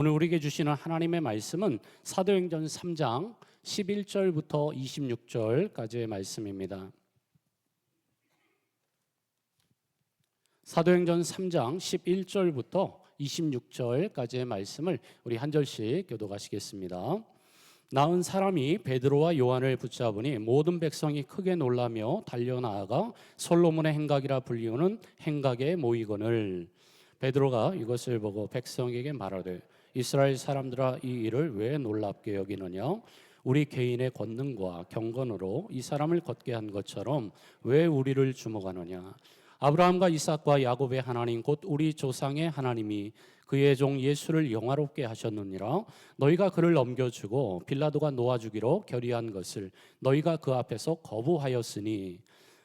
오늘 우리에게 주시는 하나님의 말씀은 사도행전 3장 11절부터 26절까지의 말씀입니다. 사도행전 3장 11절부터 26절까지의 말씀을 우리 한 절씩 교독하시겠습니다. 나은 사람이 베드로와 요한을 붙잡으니 모든 백성이 크게 놀라며 달려나아가 솔로몬의 행각이라 불리우는 행각에 모이거늘 베드로가 이것을 보고 백성에게 말하되 이스라엘 사람들아 이 일을 왜 놀랍게 여기느냐? 우리 개인의 권능과 경건으로 이 사람을 걷게 한 것처럼 왜 우리를 주목하느냐? 아브라함과 이삭과 야곱의 하나님 곧 우리 조상의 하나님이 그의 종 예수를 영화롭게 하셨느니라. 너희가 그를 넘겨주고 빌라도가 놓아주기로 결의한 것을 너희가 그 앞에서 거부하였으니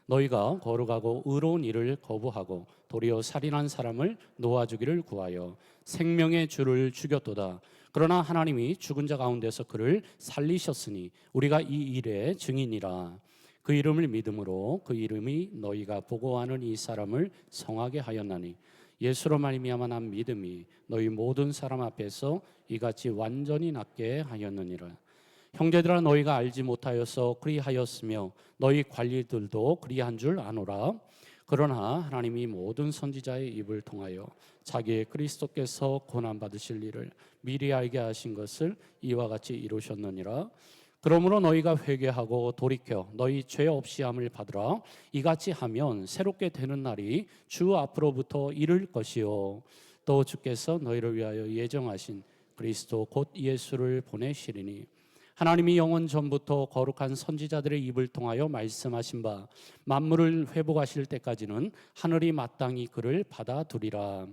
너희가 거룩하고 의로운 일을 거부하고 도리어 살인한 사람을 놓아주기를 구하여 생명의 주를 죽였도다. 그러나 하나님이 죽은 자 가운데서 그를 살리셨으니 우리가 이 일의 증인이라. 그 이름을 믿음으로 그 이름이 너희가 보고하는 이 사람을 성하게 하였나니 예수로 말미암아 난 믿음이 너희 모든 사람 앞에서 이같이 완전히 낫게 하였느니라. 형제들아 너희가 알지 못하여서 그리하였으며 너희 관리들도 그리한 줄 아노라. 그러나 하나님이 모든 선지자의 입을 통하여 자기의 그리스도께서 고난받으실 일을 미리 알게 하신 것을 이와 같이 이루셨느니라. 그러므로 너희가 회개하고 돌이켜 너희 죄 없이 함을 받으라. 이같이 하면 새롭게 되는 날이 주 앞으로부터 이를 것이요 또 주께서 너희를 위하여 예정하신 그리스도 곧 예수를 보내시리니 하나님이 영원 전부터 거룩한 선지자들의 입을 통하여 말씀하신 바 만물을 회복하실 때까지는 하늘이 마땅히 그를 받아두리라.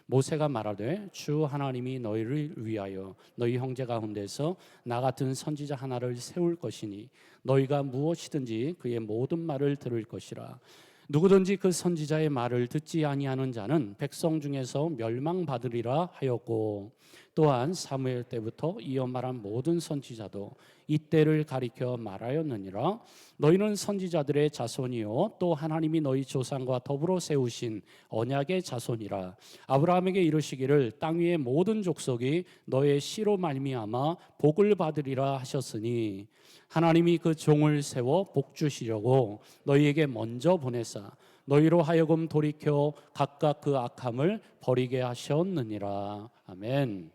모세가 말하되 주 하나님이 너희를 위하여 너희 형제 가운데서 나 같은 선지자 하나를 세울 것이니 너희가 무엇이든지 그의 모든 말을 들을 것이라. 누구든지 그 선지자의 말을 듣지 아니하는 자는 백성 중에서 멸망받으리라 하였고 또한 사무엘 때부터 이어 말한 모든 선지자도 이때를 가리켜 말하였느니라. 너희는 선지자들의 자손이요 또 하나님이 너희 조상과 더불어 세우신 언약의 자손이라. 아브라함에게 이르시기를 땅 위의 모든 족속이 너의 씨로 말미암아 복을 받으리라 하셨으니 하나님이 그 종을 세워 복 주시려고 너희에게 먼저 보내사 너희로 하여금 돌이켜 각각 그 악함을 버리게 하셨느니라. 아멘.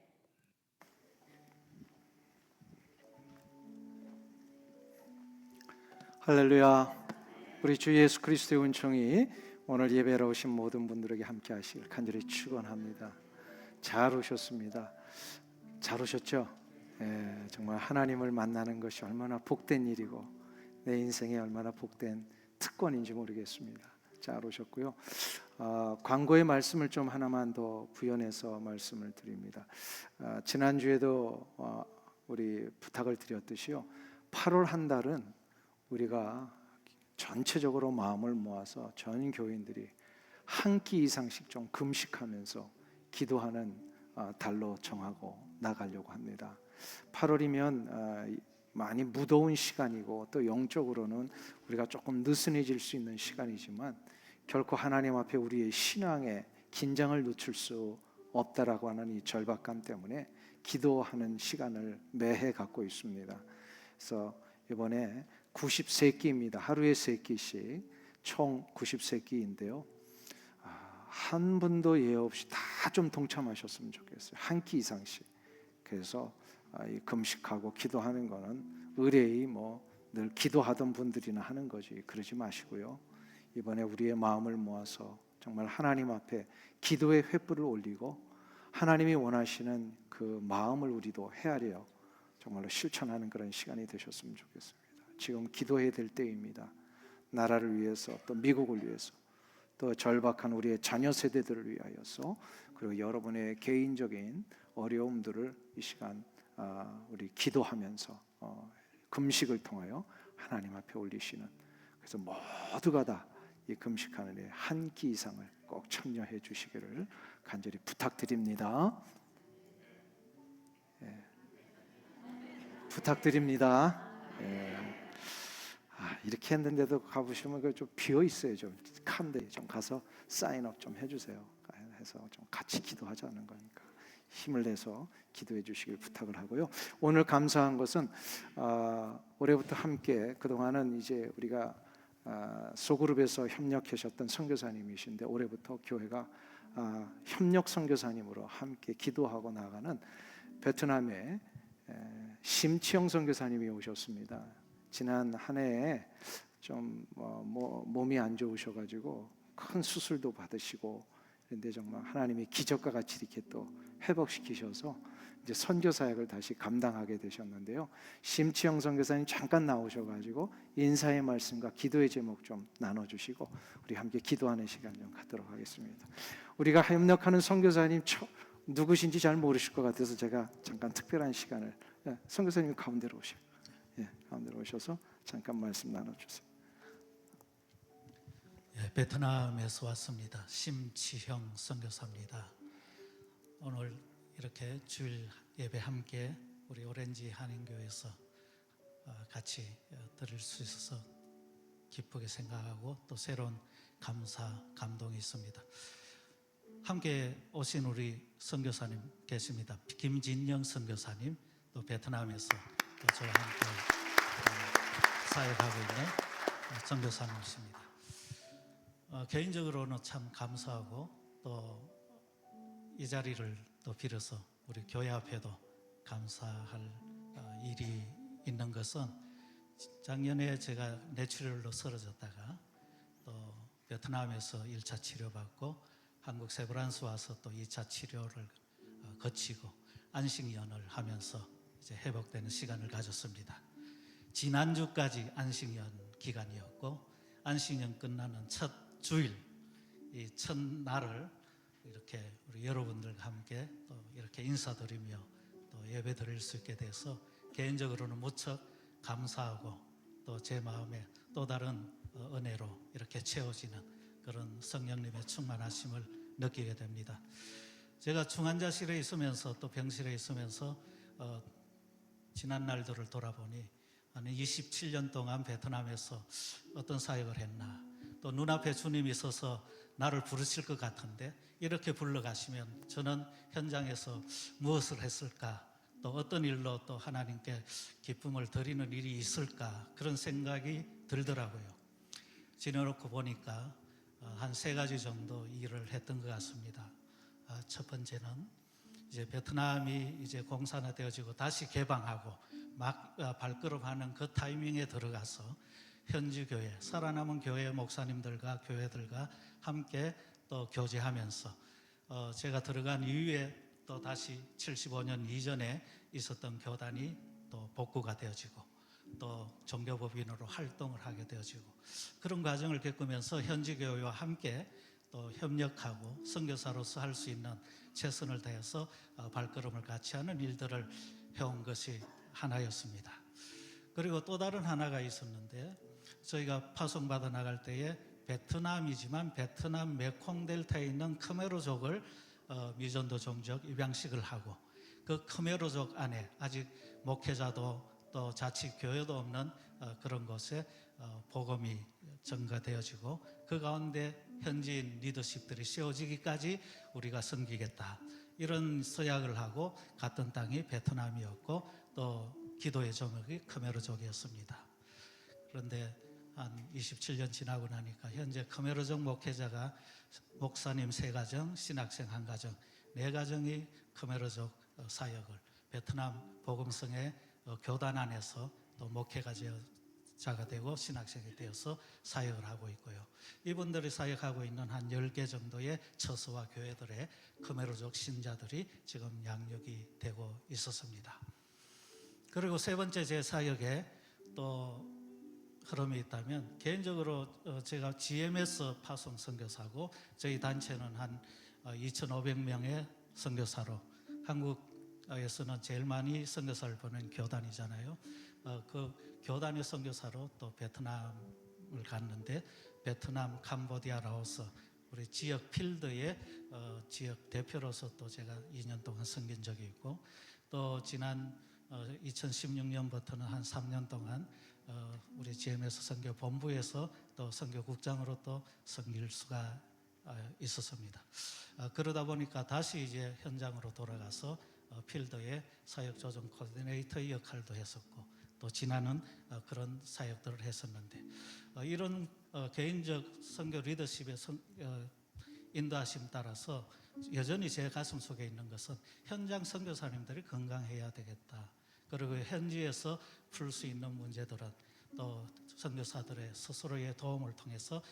할렐루야. 우리 주 예수 그리스도의 은총이 오늘 예배로 오신 모든 분들에게 함께 하시길 간절히 축원합니다. 잘 오셨습니다. 잘 오셨죠? 정말 하나님을 만나는 것이 얼마나 복된 일이고 내 인생에 얼마나 복된 특권인지 모르겠습니다. 잘 오셨고요. 광고의 말씀을 좀 하나만 더 부연해서 말씀을 드립니다. 지난주에도 우리 부탁을 드렸듯이요. 8월 한 달은 우리가 전체적으로 마음을 모아서 전 교인들이 한 끼 이상씩 좀 금식하면서 기도하는 달로 정하고 나가려고 합니다. 8월이면 많이 무더운 시간이고 또 영적으로는 우리가 조금 느슨해질 수 있는 시간이지만 결코 하나님 앞에 우리의 신앙에 긴장을 늦출 수 없다라고 하는 이 절박감 때문에 기도하는 시간을 매해 갖고 있습니다. 그래서 이번에 90세끼입니다. 하루에 3끼씩 총 90세끼인데요. 한 분도 예외 없이 다 좀 동참하셨으면 좋겠어요. 한 끼 이상씩. 그래서 금식하고 기도하는 거는 의뢰의 늘 기도하던 분들이나 하는 거지 그러지 마시고요. 이번에 우리의 마음을 모아서 정말 하나님 앞에 기도의 횃불을 올리고 하나님이 원하시는 그 마음을 우리도 헤아려 정말로 실천하는 그런 시간이 되셨으면 좋겠습니다. 지금 기도해야 될 때입니다. 나라를 위해서 또 미국을 위해서 또 절박한 우리의 자녀 세대들을 위하여서 그리고 여러분의 개인적인 어려움들을 이 시간 우리 기도하면서 금식을 통하여 하나님 앞에 올리시는 그래서 모두가 다 이 금식하는 데 한 끼 이상을 꼭 참여해 주시기를 간절히 부탁드립니다. 부탁드립니다. 이렇게 했는데도 가보시면 그 좀 비어 있어요. 좀 칸데 좀 가서 사인업 좀 해주세요. 해서 좀 같이 기도하자는 거니까 힘을 내서 기도해 주시길 부탁을 하고요. 오늘 감사한 것은 올해부터 함께 그동안은 이제 우리가 소그룹에서 협력하셨던 선교사님이신데 올해부터 교회가 협력 선교사님으로 함께 기도하고 나가는 베트남의 심치영 선교사님이 오셨습니다. 지난 한 해에 좀 몸이 안 좋으셔가지고 큰 수술도 받으시고 그런데 정말 하나님이 기적과 같이 이렇게 또 회복시키셔서 이제 선교 사역을 다시 감당하게 되셨는데요. 심치영 선교사님 잠깐 나오셔가지고 인사의 말씀과 기도의 제목 좀 나눠주시고 우리 함께 기도하는 시간 좀 갖도록 하겠습니다. 우리가 협력하는 선교사님 누구신지 잘 모르실 것 같아서 제가 잠깐 특별한 시간을 선교사님 가운데로 오셔. 가운데로 오셔서 잠깐 말씀 나눠주세요. 베트남에서 왔습니다. 심치형 선교사입니다. 오늘 이렇게 주일 예배 함께 우리 오렌지 한인교회에서 같이 드릴 수 있어서 기쁘게 생각하고 또 새로운 감동이 있습니다. 함께 오신 우리 선교사님 계십니다. 김진영 선교사님, 또 베트남에서 또 저와 함께 사역하고 있는 선교사님이십니다. 개인적으로는 참 감사하고 또 이 자리를 또 빌어서 우리 교회 앞에도 감사할 일이 있는 것은 작년에 제가 뇌출혈로 쓰러졌다가 또 베트남에서 1차 치료받고 한국 세브란스 와서 또 2차 치료를 거치고 안식년을 하면서 이제 회복되는 시간을 가졌습니다. 지난주까지 안식년 기간이었고 안식년 끝나는 첫 주일 이 첫날을 이렇게 우리 여러분들과 함께 또 이렇게 인사드리며 또 예배 드릴 수 있게 돼서 개인적으로는 무척 감사하고 또 제 마음에 또 다른 은혜로 이렇게 채워지는 그런 성령님의 충만하심을 느끼게 됩니다. 제가 중환자실에 있으면서 또 병실에 있으면서 지난 날들을 돌아보니 한 27년 동안 베트남에서 어떤 사역을 했나, 또 눈앞에 주님이 있어서 나를 부르실 것 같은데 이렇게 불러가시면 저는 현장에서 무엇을 했을까, 또 어떤 일로 또 하나님께 기쁨을 드리는 일이 있을까, 그런 생각이 들더라고요. 지내놓고 보니까 한 3가지 정도 일을 했던 것 같습니다. 첫 번째는 이제 베트남이 이제 공산화되어지고 다시 개방하고 막 발걸음하는 그 타이밍에 들어가서 현지 교회, 살아남은 교회 목사님들과 교회들과 함께 또 교제하면서 제가 들어간 이후에 또 다시 75년 이전에 있었던 교단이 또 복구가 되어지고 또 종교법인으로 활동을 하게 되어지고 그런 과정을 겪으면서 현지 교회와 함께 또 협력하고 선교사로서 할 수 있는 최선을 다해서 발걸음을 같이 하는 일들을 해온 것이 하나였습니다. 그리고 또 다른 하나가 있었는데 저희가 파송받아 나갈 때에 베트남이지만 베트남 메콩 델타에 있는 크메르족을 미전도 종족 입양식을 하고 그 크메르족 안에 아직 목회자도 또 자치 교회도 없는 그런 곳에 복음이 전가되어지고 그 가운데 현지인 리더십들이 세워지기까지 우리가 섬기겠다, 이런 서약을 하고 갔던 땅이 베트남이었고 또 기도의 제목이 크메르족이었습니다. 그런데 한 27년 지나고 나니까 현재 크메르족 목회자가 목사님 3가정, 신학생 1가정, 4가정이 크메르족 사역을 베트남 복음성의 교단 안에서 또 목회자가 되고 신학생이 되어서 사역을 하고 있고요. 이분들이 사역하고 있는 한 10개 정도의 처소와 교회들의 크메르족 신자들이 지금 양육이 되고 있었습니다. 그리고 3번째 제 사역에 또 흐름이 있다면 개인적으로 제가 GMS 파송 선교사고 저희 단체는 한 2,500명의 선교사로 한국에서는 제일 많이 선교사를 보낸 교단이잖아요. 그 교단의 선교사로 또 베트남을 갔는데 베트남, 캄보디아, 라오스 우리 지역 필드의 지역 대표로서 또 제가 2년 동안 섬긴 적이 있고 또 지난 2016년부터는 한 3년 동안 우리 GMS 선교 본부에서 또 선교국장으로 또 섬길 수가 있었습니다. 그러다 보니까 다시 이제 현장으로 돌아가서 필드의 사역 조정 코디네이터의 역할도 했었고 또 지나는 그런 사역들을 했었는데 이런 개인적 선교 리더십의 인도하심 따라서 여전히 제 가슴 속에 있는 것은 현장 선교사님들이 건강해야 되겠다. 그리고 현지에서 풀 수 있는 문제들은 또 선교사들의 스스로의 도움을 통해서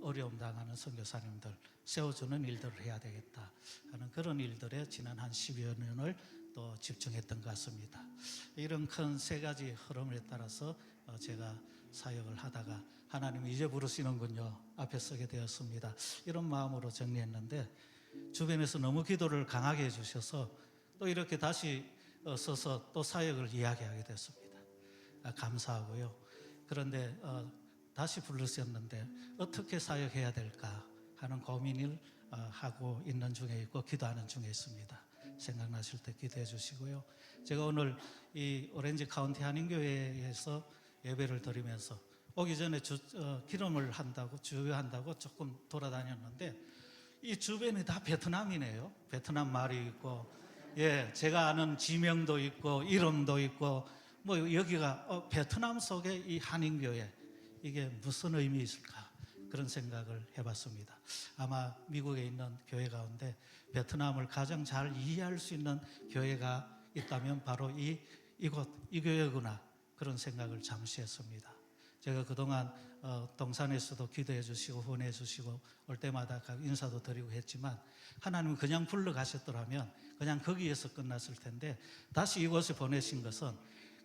어려움 당하는 선교사님들 세워주는 일들을 해야 되겠다 하는 그런 일들에 지난 한 10여 년을 또 집중했던 것 같습니다. 이런 큰 세 가지 흐름에 따라서 제가 사역을 하다가 하나님이 이제 부르시는군요 앞에 서게 되었습니다. 이런 마음으로 정리했는데 주변에서 너무 기도를 강하게 해주셔서 또 이렇게 다시 서서 또 사역을 이야기하게 됐습니다. 감사하고요. 그런데 다시 부르셨는데 어떻게 사역해야 될까 하는 고민을 하고 있는 중에 있고 기도하는 중에 있습니다. 생각나실 때 기도해 주시고요. 제가 오늘 이 오렌지 카운티 한인교회에서 예배를 드리면서 오기 전에 기름을 한다고 주유한다고 조금 돌아다녔는데 이 주변이 다 베트남이네요. 베트남 말이 있고 제가 아는 지명도 있고 이름도 있고 뭐 여기가 베트남 속에 이 한인교회 이게 무슨 의미 있을까 그런 생각을 해봤습니다. 아마 미국에 있는 교회 가운데 베트남을 가장 잘 이해할 수 있는 교회가 있다면 바로 이곳 이 교회구나 그런 생각을 잠시 했습니다. 제가 그동안 동산에서도 기도해 주시고 후원해 주시고 올 때마다 인사도 드리고 했지만 하나님은 그냥 불러가셨더라면 그냥 거기에서 끝났을 텐데 다시 이곳에 보내신 것은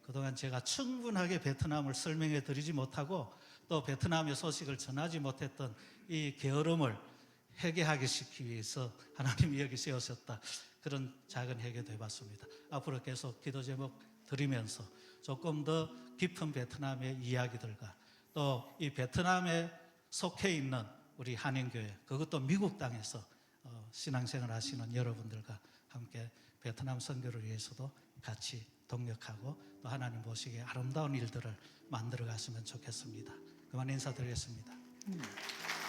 그동안 제가 충분하게 베트남을 설명해 드리지 못하고 또 베트남의 소식을 전하지 못했던 이 게으름을 회개하게 시키기 위해서 하나님이 여기 세우셨다. 그런 작은 회개도 해봤습니다. 앞으로 계속 기도 제목 드리면서 조금 더 깊은 베트남의 이야기들과 또 이 베트남에 속해 있는 우리 한인교회 그것도 미국 땅에서 신앙생활 하시는 여러분들과 함께 베트남 선교를 위해서도 같이 동력하고 또 하나님 보시기에 아름다운 일들을 만들어 갔으면 좋겠습니다. 그만 인사드리겠습니다.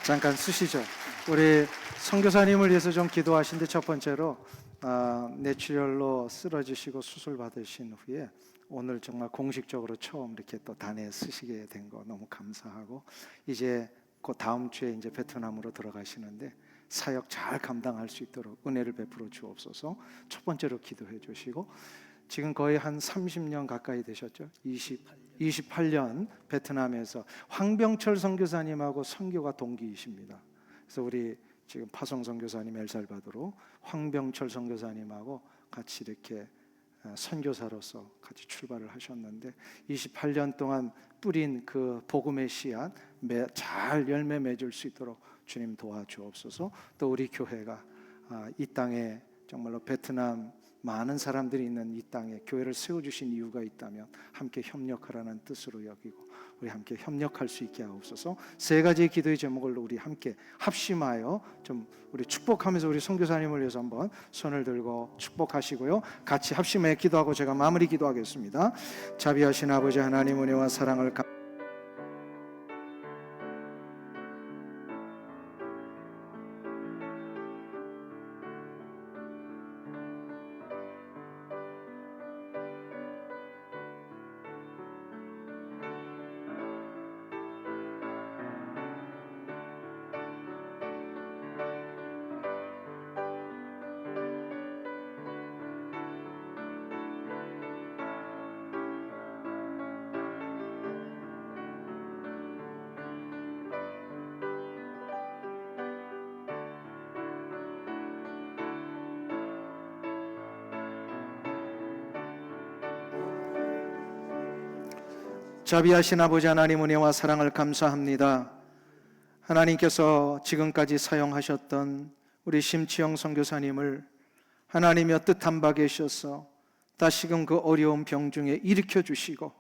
잠깐 쓰시죠. 우리 선교사님을 위해서 좀 기도하신데 첫 번째로 뇌출혈로 쓰러지시고 수술 받으신 후에 오늘 정말 공식적으로 처음 이렇게 또 단에 쓰시게 된 거 너무 감사하고 이제 그 다음 주에 이제 베트남으로 들어가시는데 사역 잘 감당할 수 있도록 은혜를 베풀어 주옵소서. 첫 번째로 기도해 주시고 지금 거의 한 30년 가까이 되셨죠? 28년 베트남에서 황병철 선교사님하고 선교가 동기이십니다. 그래서 우리 지금 파송 선교사님 엘살바도로 황병철 선교사님하고 같이 이렇게 선교사로서 같이 출발을 하셨는데 28년 동안 뿌린 그 복음의 씨앗 잘 열매 맺을 수 있도록 주님 도와주옵소서. 또 우리 교회가 이 땅에 정말로 베트남 많은 사람들이 있는 이 땅에 교회를 세워주신 이유가 있다면 함께 협력하라는 뜻으로 여기고 우리 함께 협력할 수 있게 하옵소서. 세 가지의 기도의 제목을 우리 함께 합심하여 좀 우리 축복하면서 우리 선교사님을 위해서 한번 손을 들고 축복하시고요. 같이 합심해 기도하고 제가 마무리 기도하겠습니다. 자비하신 아버지 하나님 은혜와 사랑을 자비하신 아버지 하나님 은혜와 사랑을 감사합니다. 하나님께서 지금까지 사용하셨던 우리 심치영 선교사님을 하나님의 뜻한 바 계셔서 다시금 그 어려운 병 중에 일으켜 주시고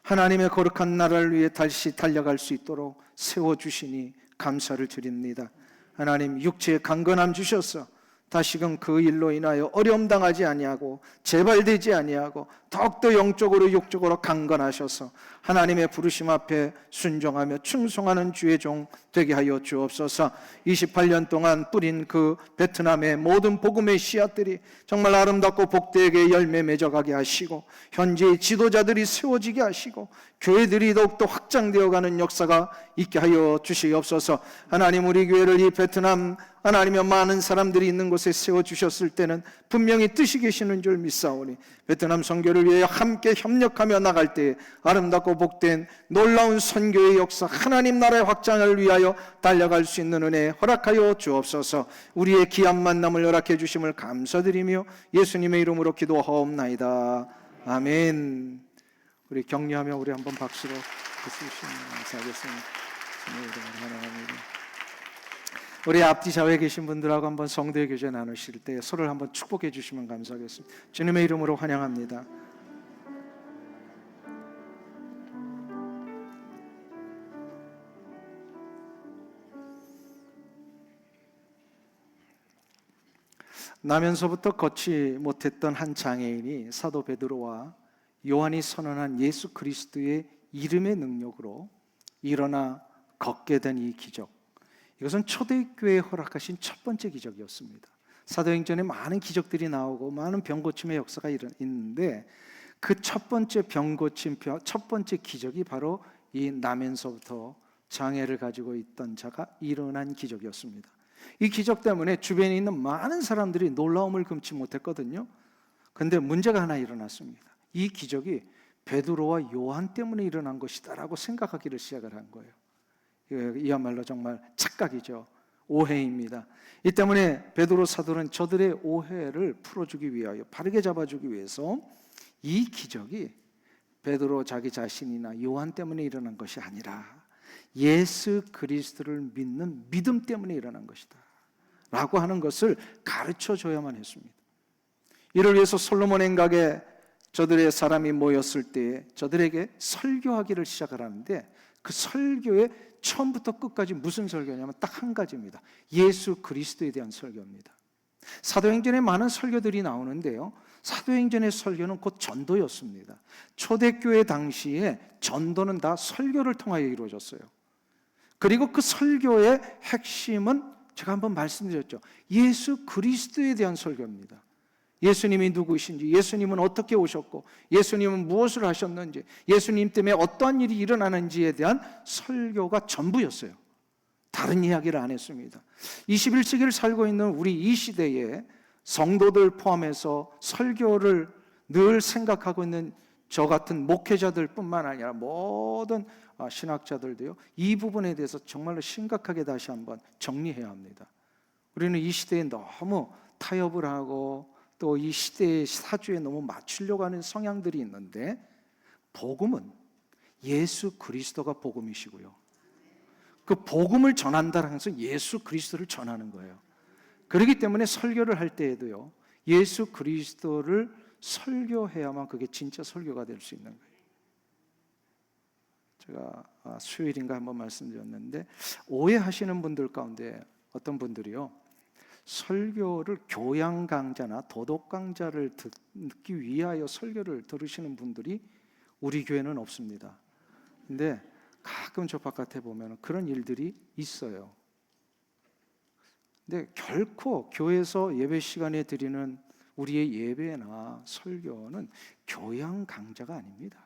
하나님의 거룩한 나라를 위해 다시 달려갈 수 있도록 세워주시니 감사를 드립니다. 하나님 육체의 강건함 주셔서 다시금 그 일로 인하여 어려움 당하지 아니하고 재발되지 아니하고 더욱더 영적으로 육적으로 강건하셔서 하나님의 부르심 앞에 순종하며 충성하는 주의 종 되게 하여 주옵소서. 28년 동안 뿌린 그 베트남의 모든 복음의 씨앗들이 정말 아름답고 복되게 열매 맺어가게 하시고 현재의 지도자들이 세워지게 하시고 교회들이 더욱더 확장되어가는 역사가 있게 하여 주시옵소서. 하나님, 우리 교회를 이 베트남 하나님의 많은 사람들이 있는 곳에 세워주셨을 때는 분명히 뜻이 계시는 줄 믿사오니 베트남 선교를 위하여 함께 협력하며 나갈 때에 아름답고 복된 놀라운 선교의 역사, 하나님 나라의 확장을 위하여 달려갈 수 있는 은혜 허락하여 주옵소서. 우리의 귀한 만남을 허락해 주심을 감사드리며 예수님의 이름으로 기도하옵나이다. 아멘. 우리 격려하며 우리 한번 박수로 주시면 감사하겠습니다. 주님의 이름으로 환영합니다. 우리 앞뒤 좌우에 계신 분들하고 한번 성도의 교제 나누실 때 서로를 한번 축복해 주시면 감사하겠습니다. 주님의 이름으로 환영합니다. 나면서부터 걷지 못했던 한 장애인이 사도 베드로와 요한이 선언한 예수 그리스도의 이름의 능력으로 일어나 걷게 된 이 기적, 이것은 초대교회에 허락하신 첫 번째 기적이었습니다. 사도행전에 많은 기적들이 나오고 많은 병고침의 역사가 있는데 그 첫 번째 병고침, 첫 번째 기적이 바로 이 나면서부터 장애를 가지고 있던 자가 일어난 기적이었습니다. 이 기적 때문에 주변에 있는 많은 사람들이 놀라움을 금치 못했거든요. 그런데 문제가 하나 일어났습니다. 이 기적이 베드로와 요한 때문에 일어난 것이다라고 생각하기를 시작을 한 거예요. 이야말로 정말 착각이죠. 오해입니다. 이 때문에 베드로 사도는 저들의 오해를 풀어주기 위하여, 바르게 잡아주기 위해서 이 기적이 베드로 자기 자신이나 요한 때문에 일어난 것이 아니라 예수 그리스도를 믿는 믿음 때문에 일어난 것이다 라고 하는 것을 가르쳐 줘야만 했습니다. 이를 위해서 솔로몬 행각에 저들의 사람이 모였을 때 저들에게 설교하기를 시작을 하는데 그 설교의 처음부터 끝까지 무슨 설교냐면 딱 한 가지입니다. 예수 그리스도에 대한 설교입니다. 사도행전에 많은 설교들이 나오는데요, 사도행전의 설교는 곧 전도였습니다. 초대교회 당시에 전도는 다 설교를 통하여 이루어졌어요. 그리고 그 설교의 핵심은 제가 한번 말씀드렸죠. 예수 그리스도에 대한 설교입니다. 예수님이 누구이신지, 예수님은 어떻게 오셨고, 예수님은 무엇을 하셨는지, 예수님 때문에 어떠한 일이 일어나는지에 대한 설교가 전부였어요. 다른 이야기를 안 했습니다. 21세기를 살고 있는 우리 이 시대에 성도들 포함해서 설교를 늘 생각하고 있는 저 같은 목회자들 뿐만 아니라 모든 신학자들도요, 이 부분에 대해서 정말로 심각하게 다시 한번 정리해야 합니다. 우리는 이 시대에 너무 타협을 하고 또 이 시대의 사주에 너무 맞추려고 하는 성향들이 있는데, 복음은 예수 그리스도가 복음이시고요, 그 복음을 전한다는 것은 예수 그리스도를 전하는 거예요. 그렇기 때문에 설교를 할 때에도요, 예수 그리스도를 설교해야만 그게 진짜 설교가 될 수 있는 거예요. 제가 수요일인가 한번 말씀드렸는데, 오해하시는 분들 가운데 어떤 분들이요, 설교를 교양 강좌나 도덕 강좌를 듣기 위하여 설교를 들으시는 분들이 우리 교회는 없습니다. 근데 가끔 저 바깥에 보면 그런 일들이 있어요. 근데 결코 교회에서 예배 시간에 드리는 우리의 예배나 설교는 교양 강좌가 아닙니다.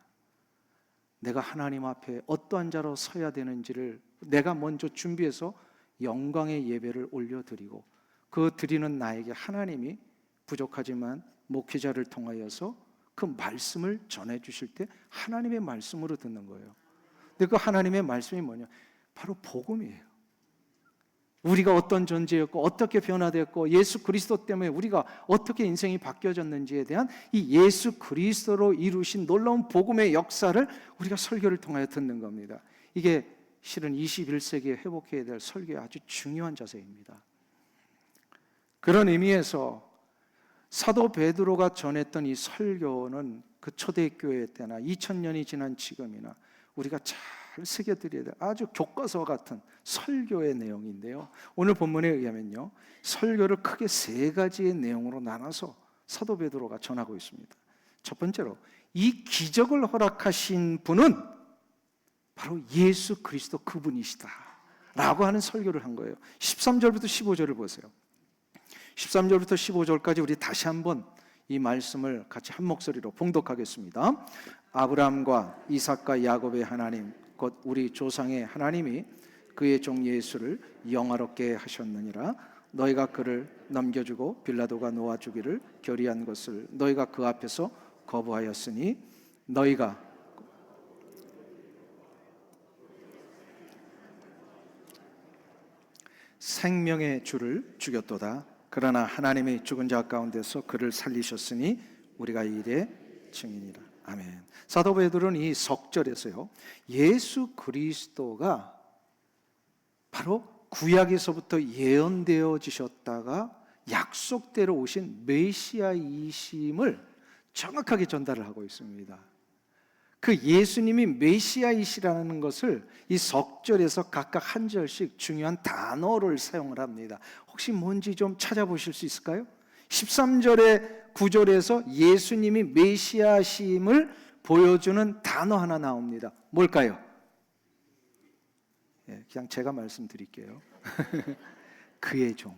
내가 하나님 앞에 어떠한 자로 서야 되는지를 내가 먼저 준비해서 영광의 예배를 올려드리고, 그 드리는 나에게 하나님이 부족하지만 목회자를 통하여서 그 말씀을 전해주실 때 하나님의 말씀으로 듣는 거예요. 근데 그 하나님의 말씀이 뭐냐? 바로 복음이에요. 우리가 어떤 존재였고 어떻게 변화됐고 예수 그리스도 때문에 우리가 어떻게 인생이 바뀌어졌는지에 대한 이 예수 그리스도로 이루신 놀라운 복음의 역사를 우리가 설교를 통하여 듣는 겁니다. 이게 실은 21세기에 회복해야 될 설교의 아주 중요한 자세입니다. 그런 의미에서 사도 베드로가 전했던 이 설교는 그 초대교회 때나 2000년이 지난 지금이나 우리가 잘 새겨드려야 될 아주 교과서와 같은 설교의 내용인데요, 오늘 본문에 의하면요, 설교를 크게 세 가지의 내용으로 나눠서 사도 베드로가 전하고 있습니다. 첫 번째로, 이 기적을 허락하신 분은 바로 예수 그리스도 그분이시다 라고 하는 설교를 한 거예요. 13절부터 15절을 보세요. 13절부터 15절까지 우리 다시 한번 이 말씀을 같이 한 목소리로 봉독하겠습니다. 아브라함과 이삭과 야곱의 하나님 곧 우리 조상의 하나님이 그의 종 예수를 영화롭게 하셨느니라. 너희가 그를 넘겨주고 빌라도가 놓아주기를 결의한 것을 너희가 그 앞에서 거부하였으니 너희가 생명의 주를 죽였도다. 그러나 하나님이 죽은 자 가운데서 그를 살리셨으니 우리가 이 일의 증인이라. 아멘. 사도 베드로는 이 석절에서요, 예수 그리스도가 바로 구약에서부터 예언되어지셨다가 약속대로 오신 메시아이심을 정확하게 전달을 하고 있습니다. 그 예수님이 메시아이시라는 것을 이 석절에서 각각 한 절씩 중요한 단어를 사용을 합니다. 혹시 뭔지 좀 찾아보실 수 있을까요? 13절의 9절에서 예수님이 메시아심을 보여주는 단어 하나 나옵니다. 뭘까요? 그냥 제가 말씀드릴게요. 그의 종.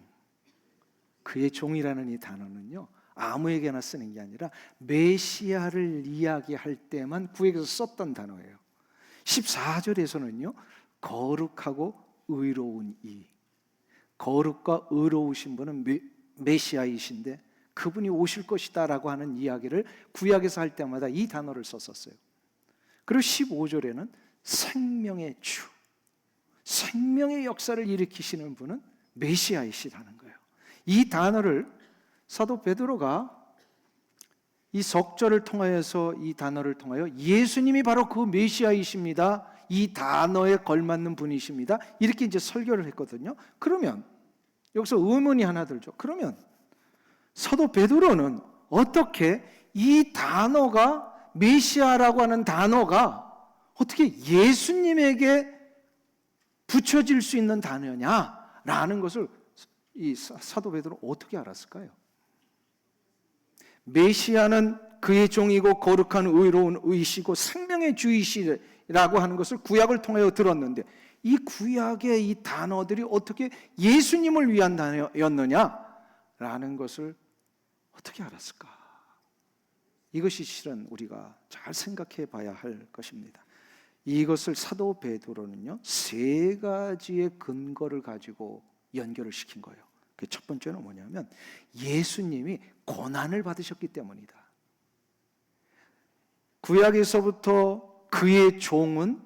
그의 종이라는 이 단어는요, 아무에게나 쓰는 게 아니라 메시아를 이야기할 때만 구약에서 썼던 단어예요. 14절에서는요, 거룩하고 의로운 이, 거룩과 의로우신 분은 메시아이신데 그분이 오실 것이다 라고 하는 이야기를 구약에서 할 때마다 이 단어를 썼었어요. 그리고 15절에는 생명의 주, 생명의 역사를 일으키시는 분은 메시아이시라는 거예요. 이 단어를 사도 베드로가 이 석절을 통하여서, 이 단어를 통하여 예수님이 바로 그 메시아이십니다, 이 단어에 걸맞는 분이십니다, 이렇게 이제 설교를 했거든요. 그러면 여기서 의문이 하나 들죠. 그러면 사도 베드로는 어떻게 이 단어가, 메시아라고 하는 단어가 어떻게 예수님에게 붙여질 수 있는 단어냐라는 것을 이 사도 베드로 어떻게 알았을까요? 메시아는 그의 종이고 거룩한 의로운 의시고 생명의 주이시라고 하는 것을 구약을 통하여 들었는데, 이 구약의 이 단어들이 어떻게 예수님을 위한 단어였느냐라는 것을 어떻게 알았을까? 이것이 실은 우리가 잘 생각해 봐야 할 것입니다. 이것을 사도 베드로는요, 세 가지의 근거를 가지고 연결을 시킨 거예요. 첫 번째는 뭐냐면 예수님이 고난을 받으셨기 때문이다. 구약에서부터 그의 종은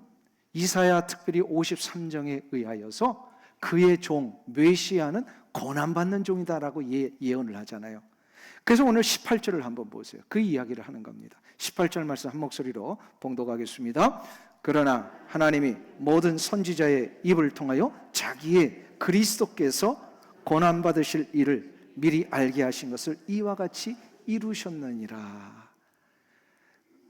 이사야 특별히 53장에 의하여서 그의 종 메시아는 고난받는 종이다라고 예언을 하잖아요. 그래서 오늘 18절을 한번 보세요. 그 이야기를 하는 겁니다. 18절 말씀 한 목소리로 봉독하겠습니다. 그러나 하나님이 모든 선지자의 입을 통하여 자기의 그리스도께서 고난받으실 일을 미리 알게 하신 것을 이와 같이 이루셨느니라.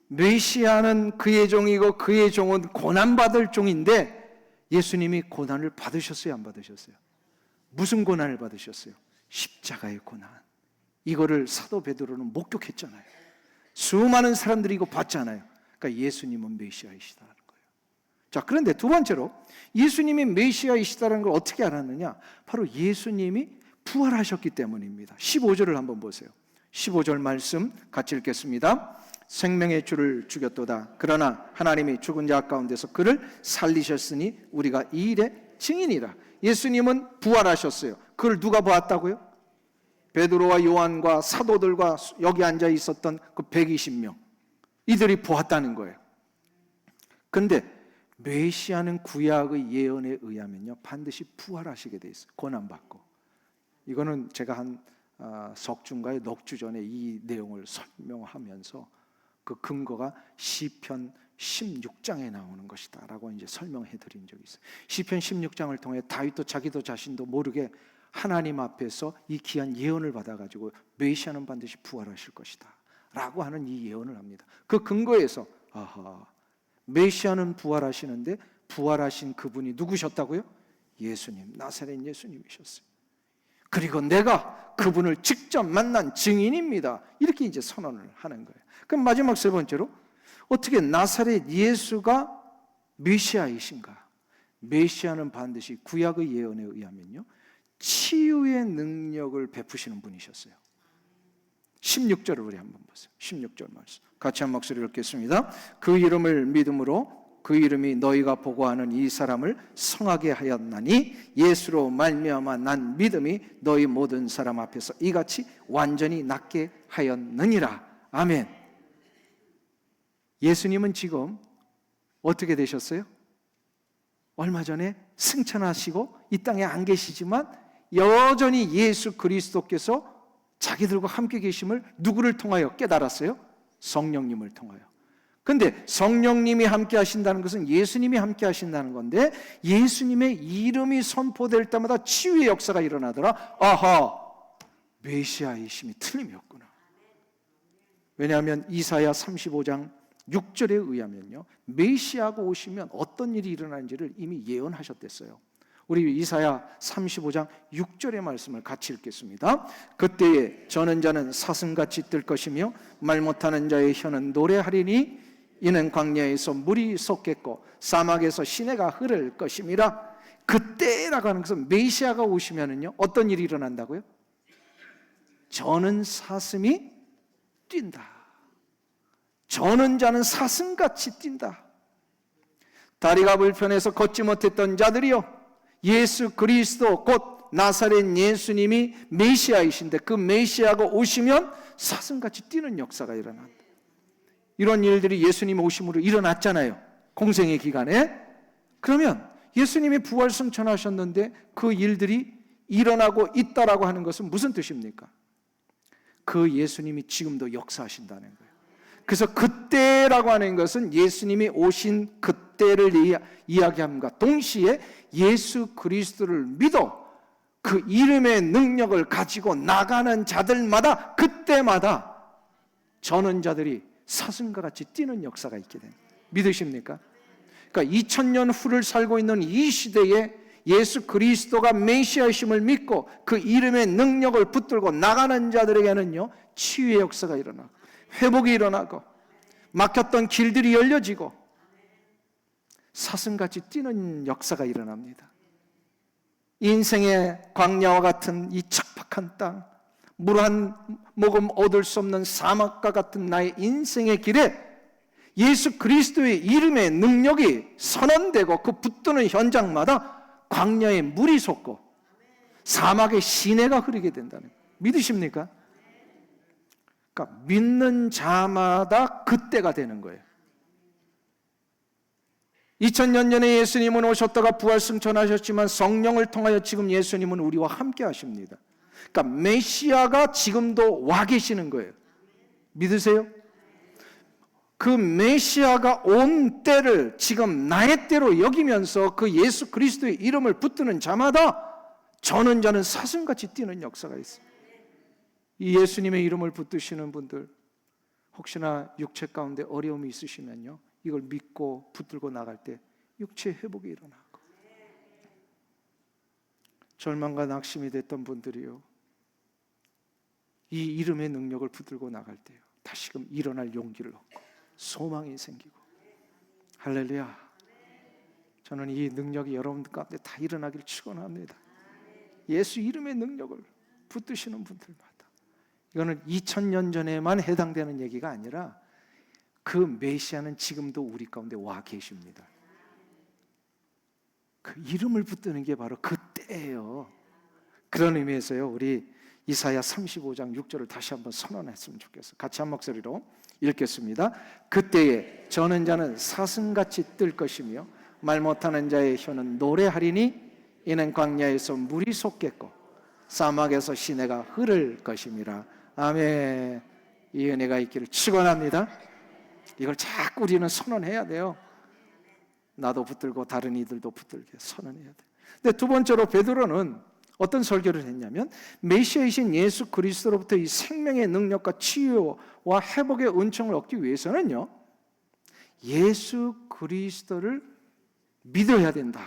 메시아는 그의 종이고 그의 종은 고난받을 종인데 예수님이 고난을 받으셨어요, 안 받으셨어요? 무슨 고난을 받으셨어요? 십자가의 고난. 이거를 사도 베드로는 목격했잖아요. 수많은 사람들이 이거 봤잖아요. 그러니까 예수님은 메시아이시다는 거예요. 자, 그런데 두 번째로 예수님이 메시아이시다는 걸 어떻게 알았느냐? 바로 예수님이 부활하셨기 때문입니다. 15절을 한번 보세요. 15절 말씀 같이 읽겠습니다. 생명의 주를 죽였도다. 그러나 하나님이 죽은 자 가운데서 그를 살리셨으니 우리가 이 일의 증인이라. 예수님은 부활하셨어요. 그걸 누가 보았다고요? 베드로와 요한과 사도들과 여기 앉아 있었던 그 120명, 이들이 보았다는 거예요. 그런데 메시아는 구약의 예언에 의하면요, 반드시 부활하시게 돼 있어요. 고난받고. 이거는 제가 한 석주인가요, 넉주 전에 이 내용을 설명하면서 그 근거가 시편 16장에 나오는 것이다 라고 이제 설명해 드린 적이 있어요. 시편 16장을 통해 다윗도 자기도 자신도 모르게 하나님 앞에서 이 귀한 예언을 받아가지고 메시아는 반드시 부활하실 것이다 라고 하는 이 예언을 합니다. 그 근거에서 아하, 메시아는 부활하시는데 부활하신 그분이 누구셨다고요? 예수님, 나사렛 예수님이셨어요. 그리고 내가 그분을 직접 만난 증인입니다. 이렇게 이제 선언을 하는 거예요. 그럼 마지막 세 번째로, 어떻게 나사렛 예수가 메시아이신가? 메시아는 반드시 구약의 예언에 의하면요, 치유의 능력을 베푸시는 분이셨어요. 16절을 우리 한번 보세요. 16절 말씀 같이 한 목소리로 읽겠습니다. 그 이름을 믿음으로 그 이름이 너희가 보고하는 이 사람을 성하게 하였나니 예수로 말미암아 난 믿음이 너희 모든 사람 앞에서 이같이 완전히 낫게 하였느니라. 아멘. 예수님은 지금 어떻게 되셨어요? 얼마 전에 승천하시고 이 땅에 안 계시지만 여전히 예수 그리스도께서 자기들과 함께 계심을 누구를 통하여 깨달았어요? 성령님을 통하여. 근데 성령님이 함께 하신다는 것은 예수님이 함께 하신다는 건데, 예수님의 이름이 선포될 때마다 치유의 역사가 일어나더라. 아하, 메시아이심이 틀림이 없구나. 왜냐하면 이사야 35장 6절에 의하면요, 메시아가 오시면 어떤 일이 일어나는지를 이미 예언하셨댔어요. 우리 이사야 35장 6절의 말씀을 같이 읽겠습니다. 그때에 저는 자는 사슴같이 뜰 것이며 말 못하는 자의 혀는 노래하리니 이는 광야에서 물이 솟겠고 사막에서 시내가 흐를 것임이라. 그때라고 하는 것은 메시아가 오시면은요, 어떤 일이 일어난다고요? 저는 사슴이 뛴다. 저는 자는 사슴같이 뛴다. 다리가 불편해서 걷지 못했던 자들이요, 예수 그리스도 곧 나사렛 예수님이 메시아이신데 그 메시아가 오시면 사슴같이 뛰는 역사가 일어난다. 이런 일들이 예수님 오심으로 일어났잖아요, 공생의 기간에. 그러면 예수님이 부활승천하셨는데 그 일들이 일어나고 있다라고 하는 것은 무슨 뜻입니까? 그 예수님이 지금도 역사하신다는 거예요. 그래서 그때라고 하는 것은 예수님이 오신 그때를 이야기함과 동시에 예수 그리스도를 믿어 그 이름의 능력을 가지고 나가는 자들마다 그때마다 전원자들이 사슴과 같이 뛰는 역사가 있게 됩니다. 믿으십니까? 그러니까 2000년 후를 살고 있는 이 시대에 예수 그리스도가 메시아이심을 믿고 그 이름의 능력을 붙들고 나가는 자들에게는요, 치유의 역사가 일어나고 회복이 일어나고 막혔던 길들이 열려지고 사슴같이 뛰는 역사가 일어납니다. 인생의 광야와 같은 이 척박한 땅, 물 한 모금 얻을 수 없는 사막과 같은 나의 인생의 길에 예수 그리스도의 이름의 능력이 선언되고 그 붙드는 현장마다 광야에 물이 솟고 사막에 시내가 흐르게 된다는 거예요. 믿으십니까? 그러니까 믿는 자마다 그때가 되는 거예요. 2000년 전에 예수님은 오셨다가 부활승천하셨지만 성령을 통하여 지금 예수님은 우리와 함께 하십니다. 그러니까 메시아가 지금도 와 계시는 거예요. 믿으세요? 그 메시아가 온 때를 지금 나의 때로 여기면서 그 예수 그리스도의 이름을 붙드는 자마다 저는 자는 사슴같이 뛰는 역사가 있어요. 이 예수님의 이름을 붙드시는 분들, 혹시나 육체 가운데 어려움이 있으시면요, 이걸 믿고 붙들고 나갈 때 육체 회복이 일어나고, 절망과 낙심이 됐던 분들이요, 이 이름의 능력을 붙들고 나갈 때요, 다시금 일어날 용기를 얻고 소망이 생기고, 할렐루야. 저는 이 능력이 여러분 가운데 다 일어나기를 축원합니다. 예수 이름의 능력을 붙드시는 분들마다. 이거는 2000년 전에만 해당되는 얘기가 아니라 그 메시아는 지금도 우리 가운데 와 계십니다. 그 이름을 붙드는 게 바로 그때예요. 그런 의미에서요, 우리 이사야 35장 6절을 다시 한번 선언했으면 좋겠어요. 같이 한 목소리로 읽겠습니다. 그때에 저는 자는 사슴같이 뜰 것이며 말 못하는 자의 혀는 노래하리니 이는 광야에서 물이 솟겠고 사막에서 시내가 흐를 것임이라. 아멘. 이 은혜가 있기를 축원합니다. 이걸 자꾸 우리는 선언해야 돼요. 나도 붙들고 다른 이들도 붙들게 선언해야 돼요. 근데 두 번째로 베드로는 어떤 설교를 했냐면, 메시아이신 예수 그리스도로부터 이 생명의 능력과 치유와 회복의 은총을 얻기 위해서는요, 예수 그리스도를 믿어야 된다.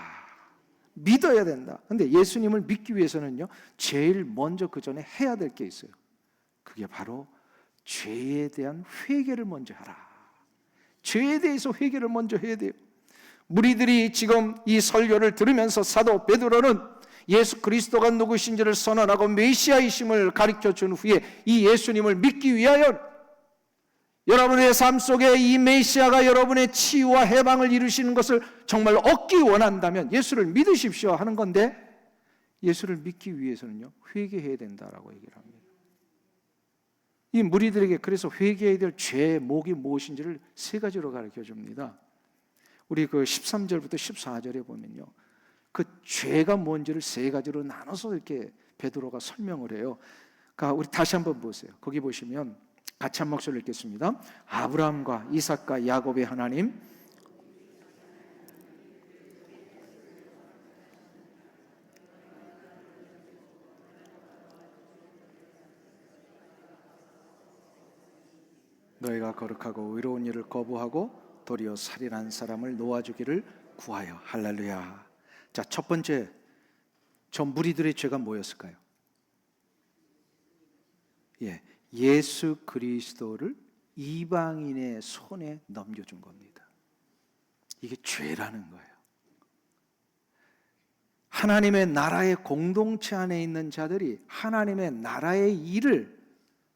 믿어야 된다. 근데 예수님을 믿기 위해서는요, 제일 먼저 그 전에 해야 될 게 있어요. 그게 바로 죄에 대한 회개를 먼저 하라. 죄에 대해서 회개를 먼저 해야 돼요. 무리들이 지금 이 설교를 들으면서 사도 베드로는 예수 그리스도가 누구신지를 선언하고 메시아이심을 가르쳐 준 후에 이 예수님을 믿기 위하여 여러분의 삶 속에 이 메시아가 여러분의 치유와 해방을 이루시는 것을 정말 얻기 원한다면 예수를 믿으십시오 하는 건데, 예수를 믿기 위해서는요, 회개해야 된다라고 얘기를 합니다. 이 무리들에게 그래서 회개해야 될 죄의 목이 무엇인지를 세 가지로 가르쳐 줍니다. 우리 그 13절부터 14절에 보면요, 그 죄가 뭔지를 세 가지로 나눠서 이렇게 베드로가 설명을 해요. 그러니까 우리 다시 한번 보세요. 거기 보시면 같이 한 목소리를 읽겠습니다. 아브라함과 이삭과 야곱의 하나님, 너희가 거룩하고 의로운 일을 거부하고 도리어 살인한 사람을 놓아주기를 구하여. 할렐루야. 자, 첫 번째, 저 무리들의 죄가 뭐였을까요? 예수 그리스도를 이방인의 손에 넘겨준 겁니다. 이게 죄라는 거예요. 하나님의 나라의 공동체 안에 있는 자들이 하나님의 나라의 일을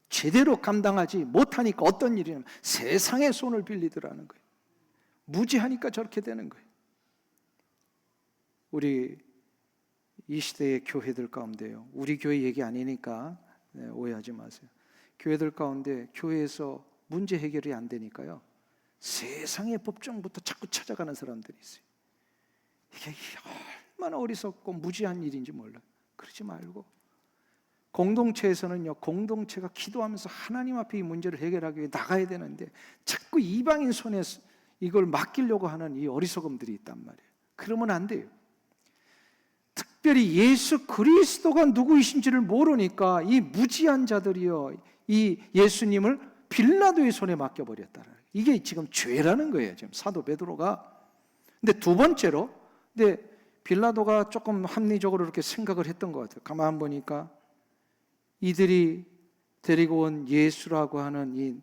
제대로 감당하지 못하니까 어떤 일이냐면 세상의 손을 빌리더라는 거예요. 무지하니까 저렇게 되는 거예요. 우리 이 시대의 교회들 가운데요, 우리 교회 얘기 아니니까 오해하지 마세요. 교회들 가운데 교회에서 문제 해결이 안 되니까요, 세상의 법정부터 자꾸 찾아가는 사람들이 있어요. 이게 얼마나 어리석고 무지한 일인지 몰라요. 그러지 말고 공동체에서는요, 공동체가 기도하면서 하나님 앞에 이 문제를 해결하기 위해 나가야 되는데 자꾸 이방인 손에 이걸 맡기려고 하는 이 어리석음들이 있단 말이에요. 그러면 안 돼요. 특별히 예수 그리스도가 누구이신지를 모르니까 이 무지한 자들이요, 이 예수님을 빌라도의 손에 맡겨버렸다. 이게 지금 죄라는 거예요, 지금 사도 베드로가. 근데 두 번째로, 근데 빌라도가 조금 합리적으로 이렇게 생각을 했던 것 같아요. 가만 보니까 이들이 데리고 온 예수라고 하는 이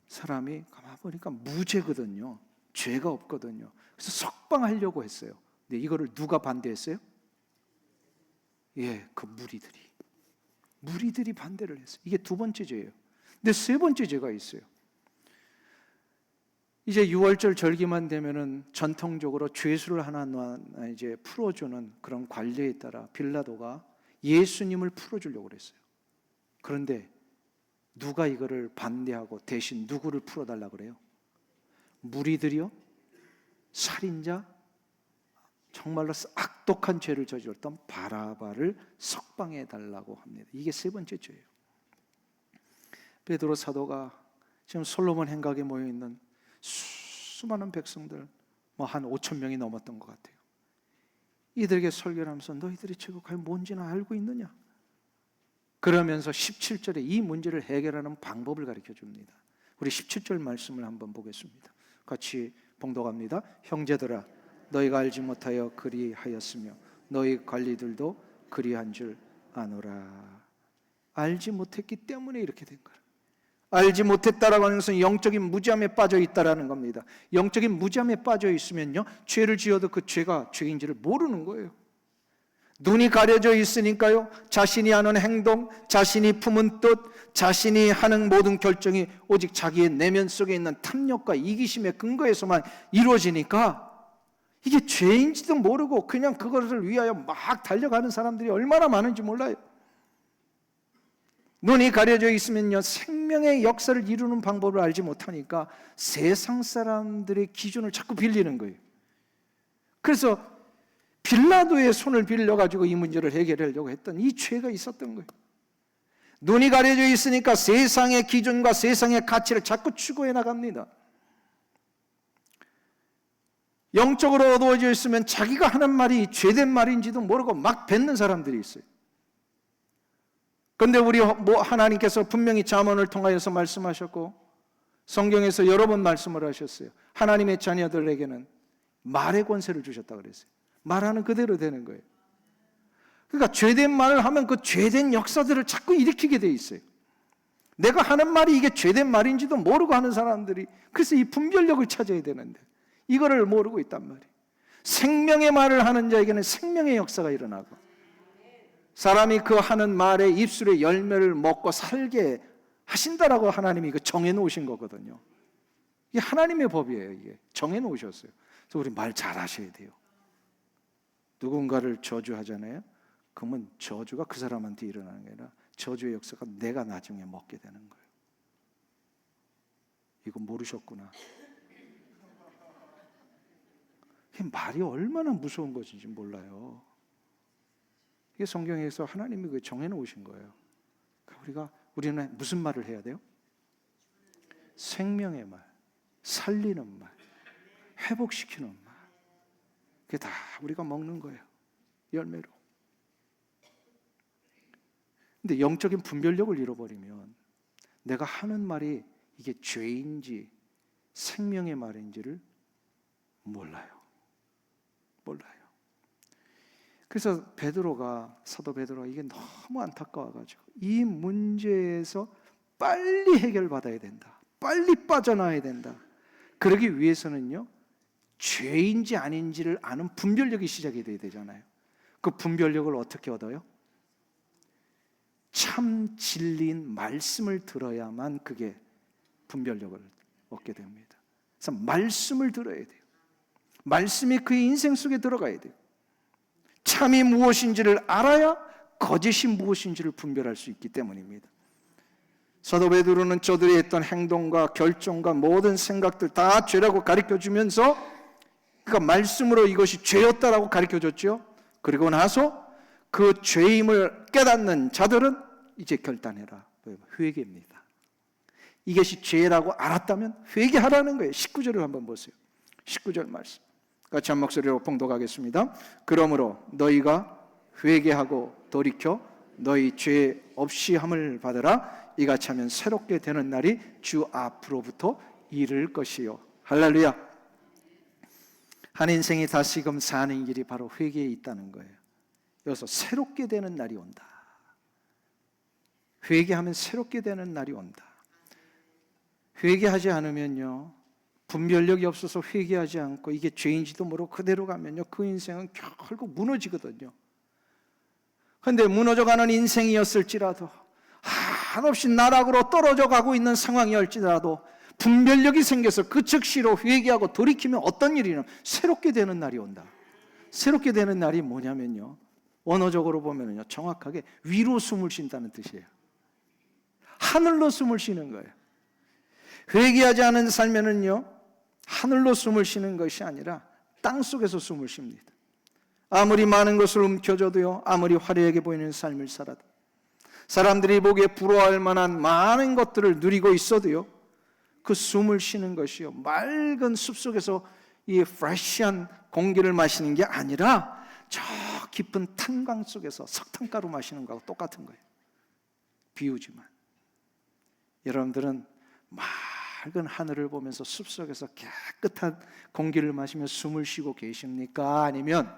사람이 가만 보니까 무죄거든요. 죄가 없거든요. 그래서 석방하려고 했어요. 근데 이거를 누가 반대했어요? 그 무리들이 반대를 했어요. 이게 두 번째 죄예요. 근데 세 번째 죄가 있어요. 이제 6월절 절기만 되면은 전통적으로 죄수를 하나 이제 풀어주는 그런 관례에 따라 빌라도가 예수님을 풀어주려고 그랬어요. 그런데 누가 이거를 반대하고 대신 누구를 풀어달라고 그래요? 무리들이요? 살인자? 정말로 악독한 죄를 저질렀던 바라바를 석방해달라고 합니다. 이게 세 번째 죄예요. 베드로 사도가 지금 솔로몬 행각에 모여있는 수많은 백성들, 한 5천 명이 넘었던 것 같아요. 이들에게 설교를 하면서 너희들의 죄가 과연 뭔지는 알고 있느냐? 그러면서 17절에 이 문제를 해결하는 방법을 가르쳐 줍니다. 우리 17절 말씀을 한번 보겠습니다. 같이 봉독합니다. 형제들아, 너희가 알지 못하여 그리하였으며 너희 관리들도 그리한 줄 아노라. 알지 못했기 때문에 이렇게 된 거예요. 알지 못했다라고 하는 것은 영적인 무지함에 빠져 있다라는 겁니다. 영적인 무지함에 빠져 있으면요, 죄를 지어도 그 죄가 죄인지를 모르는 거예요. 눈이 가려져 있으니까요, 자신이 하는 행동, 자신이 품은 뜻, 자신이 하는 모든 결정이 오직 자기의 내면 속에 있는 탐욕과 이기심의 근거에서만 이루어지니까 이게 죄인지도 모르고 그냥 그것을 위하여 막 달려가는 사람들이 얼마나 많은지 몰라요. 눈이 가려져 있으면요, 생명의 역사를 이루는 방법을 알지 못하니까 세상 사람들의 기준을 자꾸 빌리는 거예요. 그래서 빌라도의 손을 빌려가지고 이 문제를 해결하려고 했던 이 죄가 있었던 거예요. 눈이 가려져 있으니까 세상의 기준과 세상의 가치를 자꾸 추구해 나갑니다. 영적으로 어두워져 있으면 자기가 하는 말이 죄된 말인지도 모르고 막 뱉는 사람들이 있어요. 그런데 우리 하나님께서 분명히 잠언을 통하여서 말씀하셨고 성경에서 여러 번 말씀을 하셨어요. 하나님의 자녀들에게는 말의 권세를 주셨다고 그랬어요. 말하는 그대로 되는 거예요. 그러니까 죄된 말을 하면 그 죄된 역사들을 자꾸 일으키게 돼 있어요. 내가 하는 말이 이게 죄된 말인지도 모르고 하는 사람들이, 그래서 이 분별력을 찾아야 되는데 이거를 모르고 있단 말이에요. 생명의 말을 하는 자에게는 생명의 역사가 일어나고, 사람이 그 하는 말에 입술의 열매를 먹고 살게 하신다라고 하나님이 그 정해 놓으신 거거든요. 이게 하나님의 법이에요. 이게 정해 놓으셨어요. 그래서 우리 말 잘하셔야 돼요. 누군가를 저주하잖아요. 그러면 저주가 그 사람한테 일어나는 게 아니라 저주의 역사가 내가 나중에 먹게 되는 거예요. 이거 모르셨구나. 말이 얼마나 무서운 것인지 몰라요. 이게 성경에서 하나님이 그 정해 놓으신 거예요. 우리는 무슨 말을 해야 돼요? 생명의 말, 살리는 말, 회복시키는 말. 그게 다 우리가 먹는 거예요. 열매로. 근데 영적인 분별력을 잃어버리면 내가 하는 말이 이게 죄인지 생명의 말인지를 몰라요. 그래서 사도 베드로가 이게 너무 안타까워가지고 이 문제에서 빨리 해결받아야 된다. 빨리 빠져나와야 된다. 그러기 위해서는요, 죄인지 아닌지를 아는 분별력이 시작이 돼야 되잖아요. 그 분별력을 어떻게 얻어요? 참 진리인 말씀을 들어야만 그게 분별력을 얻게 됩니다. 그래서 말씀을 들어야 돼요. 말씀이 그의 인생 속에 들어가야 돼요. 참이 무엇인지를 알아야 거짓이 무엇인지를 분별할 수 있기 때문입니다. 사도 베드로는 저들이 했던 행동과 결정과 모든 생각들 다 죄라고 가르쳐주면서, 그러니까 말씀으로 이것이 죄였다라고 가르쳐줬죠. 그리고 나서 그 죄임을 깨닫는 자들은 이제 결단해라. 회개입니다. 이것이 죄라고 알았다면 회개하라는 거예요. 19절을 한번 보세요. 19절 말씀 같이 한 목소리로 봉독하겠습니다. 그러므로 너희가 회개하고 돌이켜 너희 죄 없이 함을 받으라. 이같이 하면 새롭게 되는 날이 주 앞으로부터 이를 것이요. 할렐루야. 한 인생이 다시금 사는 길이 바로 회개에 있다는 거예요. 여기서 새롭게 되는 날이 온다. 회개하면 새롭게 되는 날이 온다. 회개하지 않으면요, 분별력이 없어서 회개하지 않고 이게 죄인지도 모르고 그대로 가면요, 그 인생은 결국 무너지거든요. 그런데 무너져가는 인생이었을지라도, 한없이 나락으로 떨어져 가고 있는 상황이었지라도 분별력이 생겨서 그 즉시로 회개하고 돌이키면 어떤 일이냐면 새롭게 되는 날이 온다. 새롭게 되는 날이 뭐냐면요, 원어적으로 보면요, 정확하게 위로 숨을 쉰다는 뜻이에요. 하늘로 숨을 쉬는 거예요. 회개하지 않은 삶에는요, 하늘로 숨을 쉬는 것이 아니라 땅 속에서 숨을 쉽니다. 아무리 많은 것을 움켜줘도요, 아무리 화려하게 보이는 삶을 살아도, 사람들이 보기에 부러워할 만한 많은 것들을 누리고 있어도요, 그 숨을 쉬는 것이요, 맑은 숲속에서 이 프레시한 공기를 마시는 게 아니라 저 깊은 탄광 속에서 석탄가루 마시는 거하고 똑같은 거예요. 비유지만 여러분들은 맑은 하늘을 보면서 숲속에서 깨끗한 공기를 마시며 숨을 쉬고 계십니까? 아니면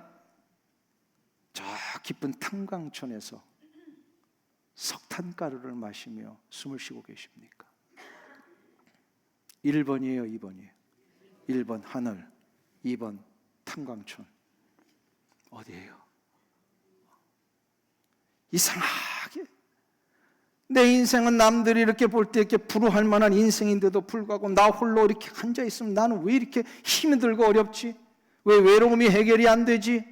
저 깊은 탄광촌에서 석탄가루를 마시며 숨을 쉬고 계십니까? 1번이에요, 2번이에요? 1번 하늘, 2번 탄광촌. 어디예요? 이상하게 내 인생은 남들이 이렇게 볼 때 이렇게 부러워할 만한 인생인데도 불구하고 나 홀로 이렇게 앉아 있으면 나는 왜 이렇게 힘이 들고 어렵지? 왜 외로움이 해결이 안 되지?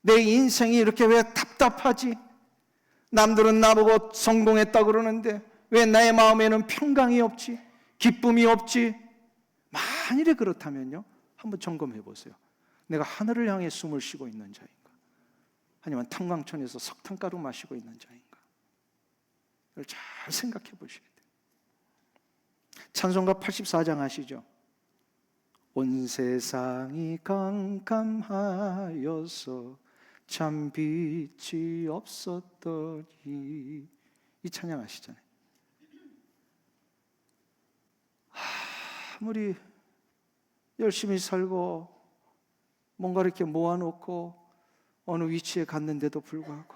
내 인생이 이렇게 왜 답답하지? 남들은 나보고 성공했다 그러는데 왜 나의 마음에는 평강이 없지? 기쁨이 없지? 만일에 그렇다면요, 한번 점검해 보세요. 내가 하늘을 향해 숨을 쉬고 있는 자인가? 아니면 탄광촌에서 석탄가루 마시고 있는 자인가? 이걸 잘 생각해 보셔야 돼요. 찬송가 84장 아시죠? 온 세상이 깜깜하여서 참 빛이 없었더니, 이 찬양 아시잖아요. 아무리 열심히 살고 뭔가 이렇게 모아놓고 어느 위치에 갔는데도 불구하고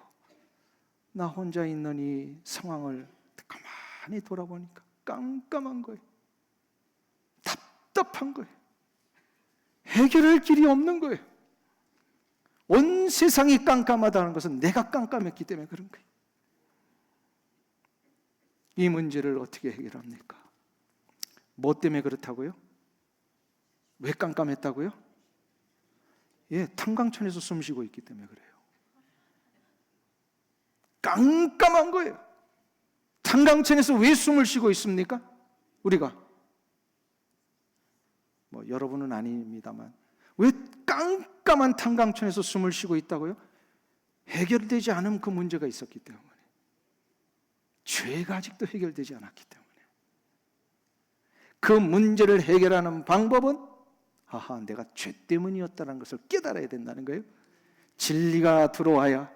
나 혼자 있는 이 상황을 가만히 돌아보니까 깜깜한 거예요. 답답한 거예요. 해결할 길이 없는 거예요. 온 세상이 깜깜하다는 것은 내가 깜깜했기 때문에 그런 거예요. 이 문제를 어떻게 해결합니까? 뭐 때문에 그렇다고요? 왜 깜깜했다고요? 예, 탄광촌에서 숨 쉬고 있기 때문에 그래요. 깜깜한 거예요. 탄광촌에서 왜 숨을 쉬고 있습니까? 우리가 뭐 여러분은 아닙니다만 왜 깜깜한 탄광촌에서 숨을 쉬고 있다고요? 해결되지 않은 그 문제가 있었기 때문에, 죄가 아직도 해결되지 않았기 때문에. 그 문제를 해결하는 방법은 내가 죄 때문이었다는 것을 깨달아야 된다는 거예요. 진리가 들어와야,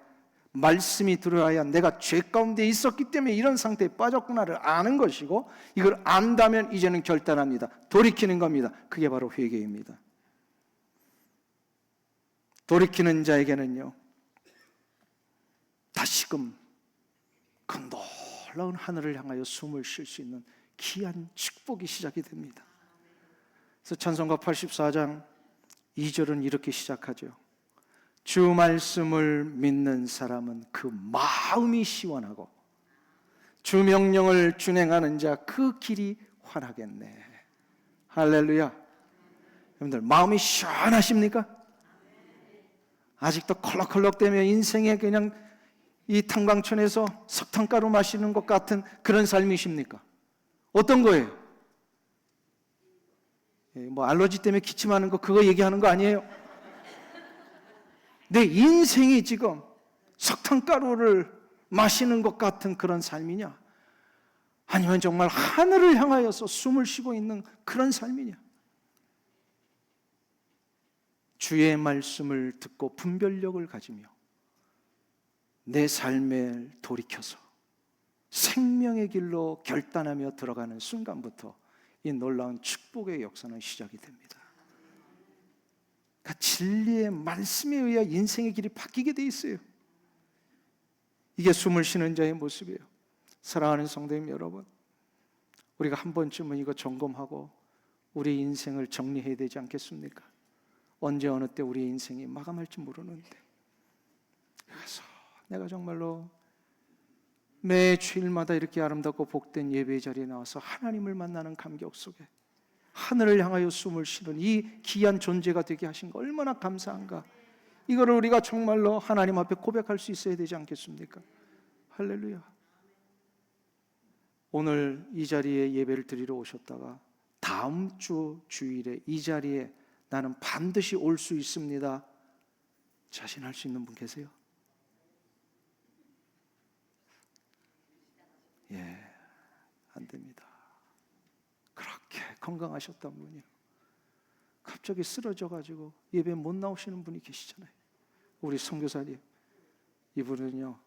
말씀이 들어와야 내가 죄 가운데 있었기 때문에 이런 상태에 빠졌구나를 아는 것이고, 이걸 안다면 이제는 결단합니다. 돌이키는 겁니다. 그게 바로 회개입니다. 돌이키는 자에게는요, 다시금 그 놀라운 하늘을 향하여 숨을 쉴 수 있는 귀한 축복이 시작이 됩니다. 그래서 찬송가 84장 2절은 이렇게 시작하죠. 주 말씀을 믿는 사람은 그 마음이 시원하고 주 명령을 준행하는 자 그 길이 환하겠네. 할렐루야. 여러분들 마음이 시원하십니까? 아직도 컬럭컬럭대며 인생에 그냥 이 탄광촌에서 석탄가루 마시는 것 같은 그런 삶이십니까? 어떤 거예요? 뭐 알러지 때문에 기침하는 거 그거 얘기하는 거 아니에요? 내 인생이 지금 석탄가루를 마시는 것 같은 그런 삶이냐? 아니면 정말 하늘을 향하여서 숨을 쉬고 있는 그런 삶이냐? 주의 말씀을 듣고 분별력을 가지며 내 삶을 돌이켜서 생명의 길로 결단하며 들어가는 순간부터 이 놀라운 축복의 역사는 시작이 됩니다. 그러니까 진리의 말씀에 의해 인생의 길이 바뀌게 돼 있어요. 이게 숨을 쉬는 자의 모습이에요. 사랑하는 성도님 여러분, 우리가 한 번쯤은 이거 점검하고 우리 인생을 정리해야 되지 않겠습니까? 언제 어느 때 우리 인생이 마감할지 모르는데, 그래서 내가 정말로 매 주일마다 이렇게 아름답고 복된 예배 자리에 나와서 하나님을 만나는 감격 속에 하늘을 향하여 숨을 쉬는 이 귀한 존재가 되게 하신 거 얼마나 감사한가. 이거를 우리가 정말로 하나님 앞에 고백할 수 있어야 되지 않겠습니까? 할렐루야. 오늘 이 자리에 예배를 드리러 오셨다가 다음 주 주일에 이 자리에 나는 반드시 올 수 있습니다, 자신할 수 있는 분 계세요? 예, 안 됩니다. 그렇게 건강하셨던 분이요, 갑자기 쓰러져가지고 예배 못 나오시는 분이 계시잖아요. 우리 선교사님, 이분은요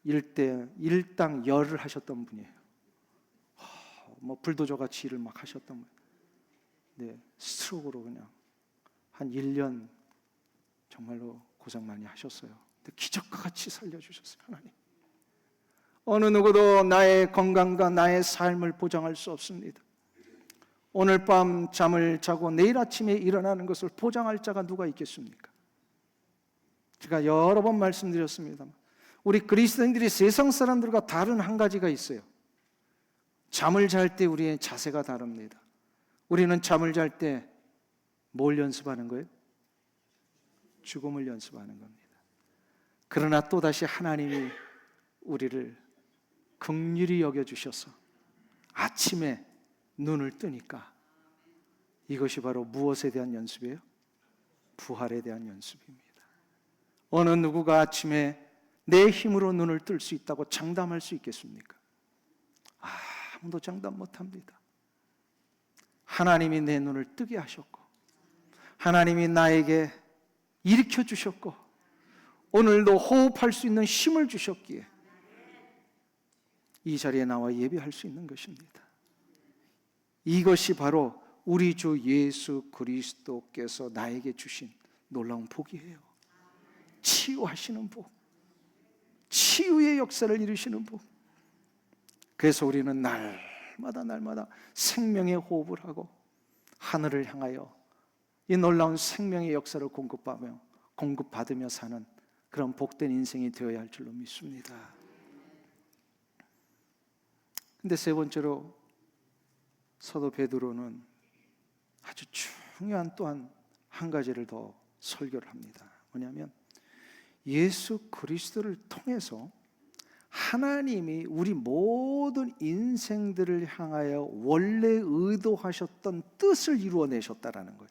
일당 열을 하셨던 분이에요. 뭐 불도저같이 일을 막 하셨던 분. 네, 스트로크로 그냥 한 1년 정말로 고생 많이 하셨어요. 근데 기적과 같이 살려주셨어요, 하나님. 어느 누구도 나의 건강과 나의 삶을 보장할 수 없습니다. 오늘 밤 잠을 자고 내일 아침에 일어나는 것을 보장할 자가 누가 있겠습니까? 제가 여러 번 말씀드렸습니다만 우리 그리스도인들이 세상 사람들과 다른 한 가지가 있어요. 잠을 잘 때 우리의 자세가 다릅니다. 우리는 잠을 잘 때 뭘 연습하는 거예요? 죽음을 연습하는 겁니다. 그러나 또다시 하나님이 우리를 긍휼히 여겨주셔서 아침에 눈을 뜨니까 이것이 바로 무엇에 대한 연습이에요? 부활에 대한 연습입니다. 어느 누구가 아침에 내 힘으로 눈을 뜰 수 있다고 장담할 수 있겠습니까? 아무도 장담 못합니다. 하나님이 내 눈을 뜨게 하셨고 하나님이 나에게 일으켜 주셨고 오늘도 호흡할 수 있는 힘을 주셨기에 이 자리에 나와 예배할 수 있는 것입니다. 이것이 바로 우리 주 예수 그리스도께서 나에게 주신 놀라운 복이에요. 치유하시는 복, 치유의 역사를 이루시는 복. 그래서 우리는 날마다 생명의 호흡을 하고 하늘을 향하여 이 놀라운 생명의 역사를 공급받으며 사는 그런 복된 인생이 되어야 할 줄로 믿습니다. 근데 세 번째로 사도 베드로는 아주 중요한 또한 한 가지를 더 설교를 합니다. 뭐냐면 예수 그리스도를 통해서 하나님이 우리 모든 인생들을 향하여 원래 의도하셨던 뜻을 이루어내셨다라는 거예요.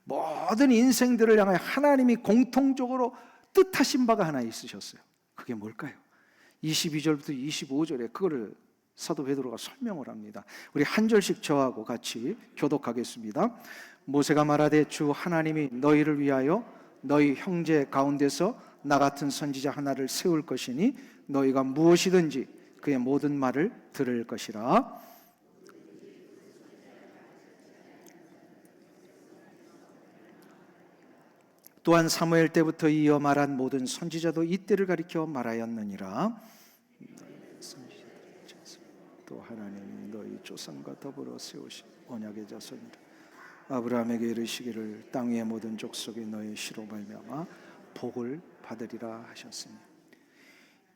모든 인생들을 향하여 하나님이 공통적으로 뜻하신 바가 하나 있으셨어요. 그게 뭘까요? 22절부터 25절에 그거를 사도 베드로가 설명을 합니다. 우리 한 절씩 저하고 같이 교독하겠습니다. 모세가 말하되 주 하나님이 너희를 위하여 너희 형제 가운데서 나 같은 선지자 하나를 세울 것이니 너희가 무엇이든지 그의 모든 말을 들을 것이라. 또한 사무엘 때부터 이어 말한 모든 선지자도 이때를 가리켜 말하였느니라. 또 하나님이 너희 조상과 더불어 세우신 언약의 자손이라. 아브라함에게 이르시기를 땅 위의 모든 족속이 너희 씨로 말미암아 복을 받으리라 하셨으니.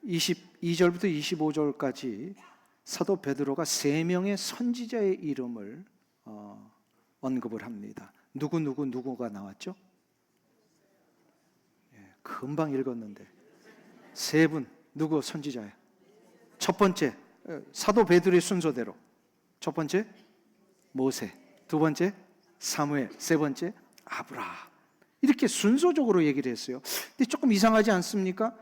22절부터 25절까지 사도 베드로가 세 명의 선지자의 이름을 언급을 합니다. 누구가 나왔죠? 금방 읽었는데 세 분 누구 선지자예요? 첫 번째 사도 베드로의 순서대로 첫 번째 모세, 두 번째 사무엘, 세 번째 아브라함, 이렇게 순서적으로 얘기를 했어요. 근데 조금 이상하지 않습니까?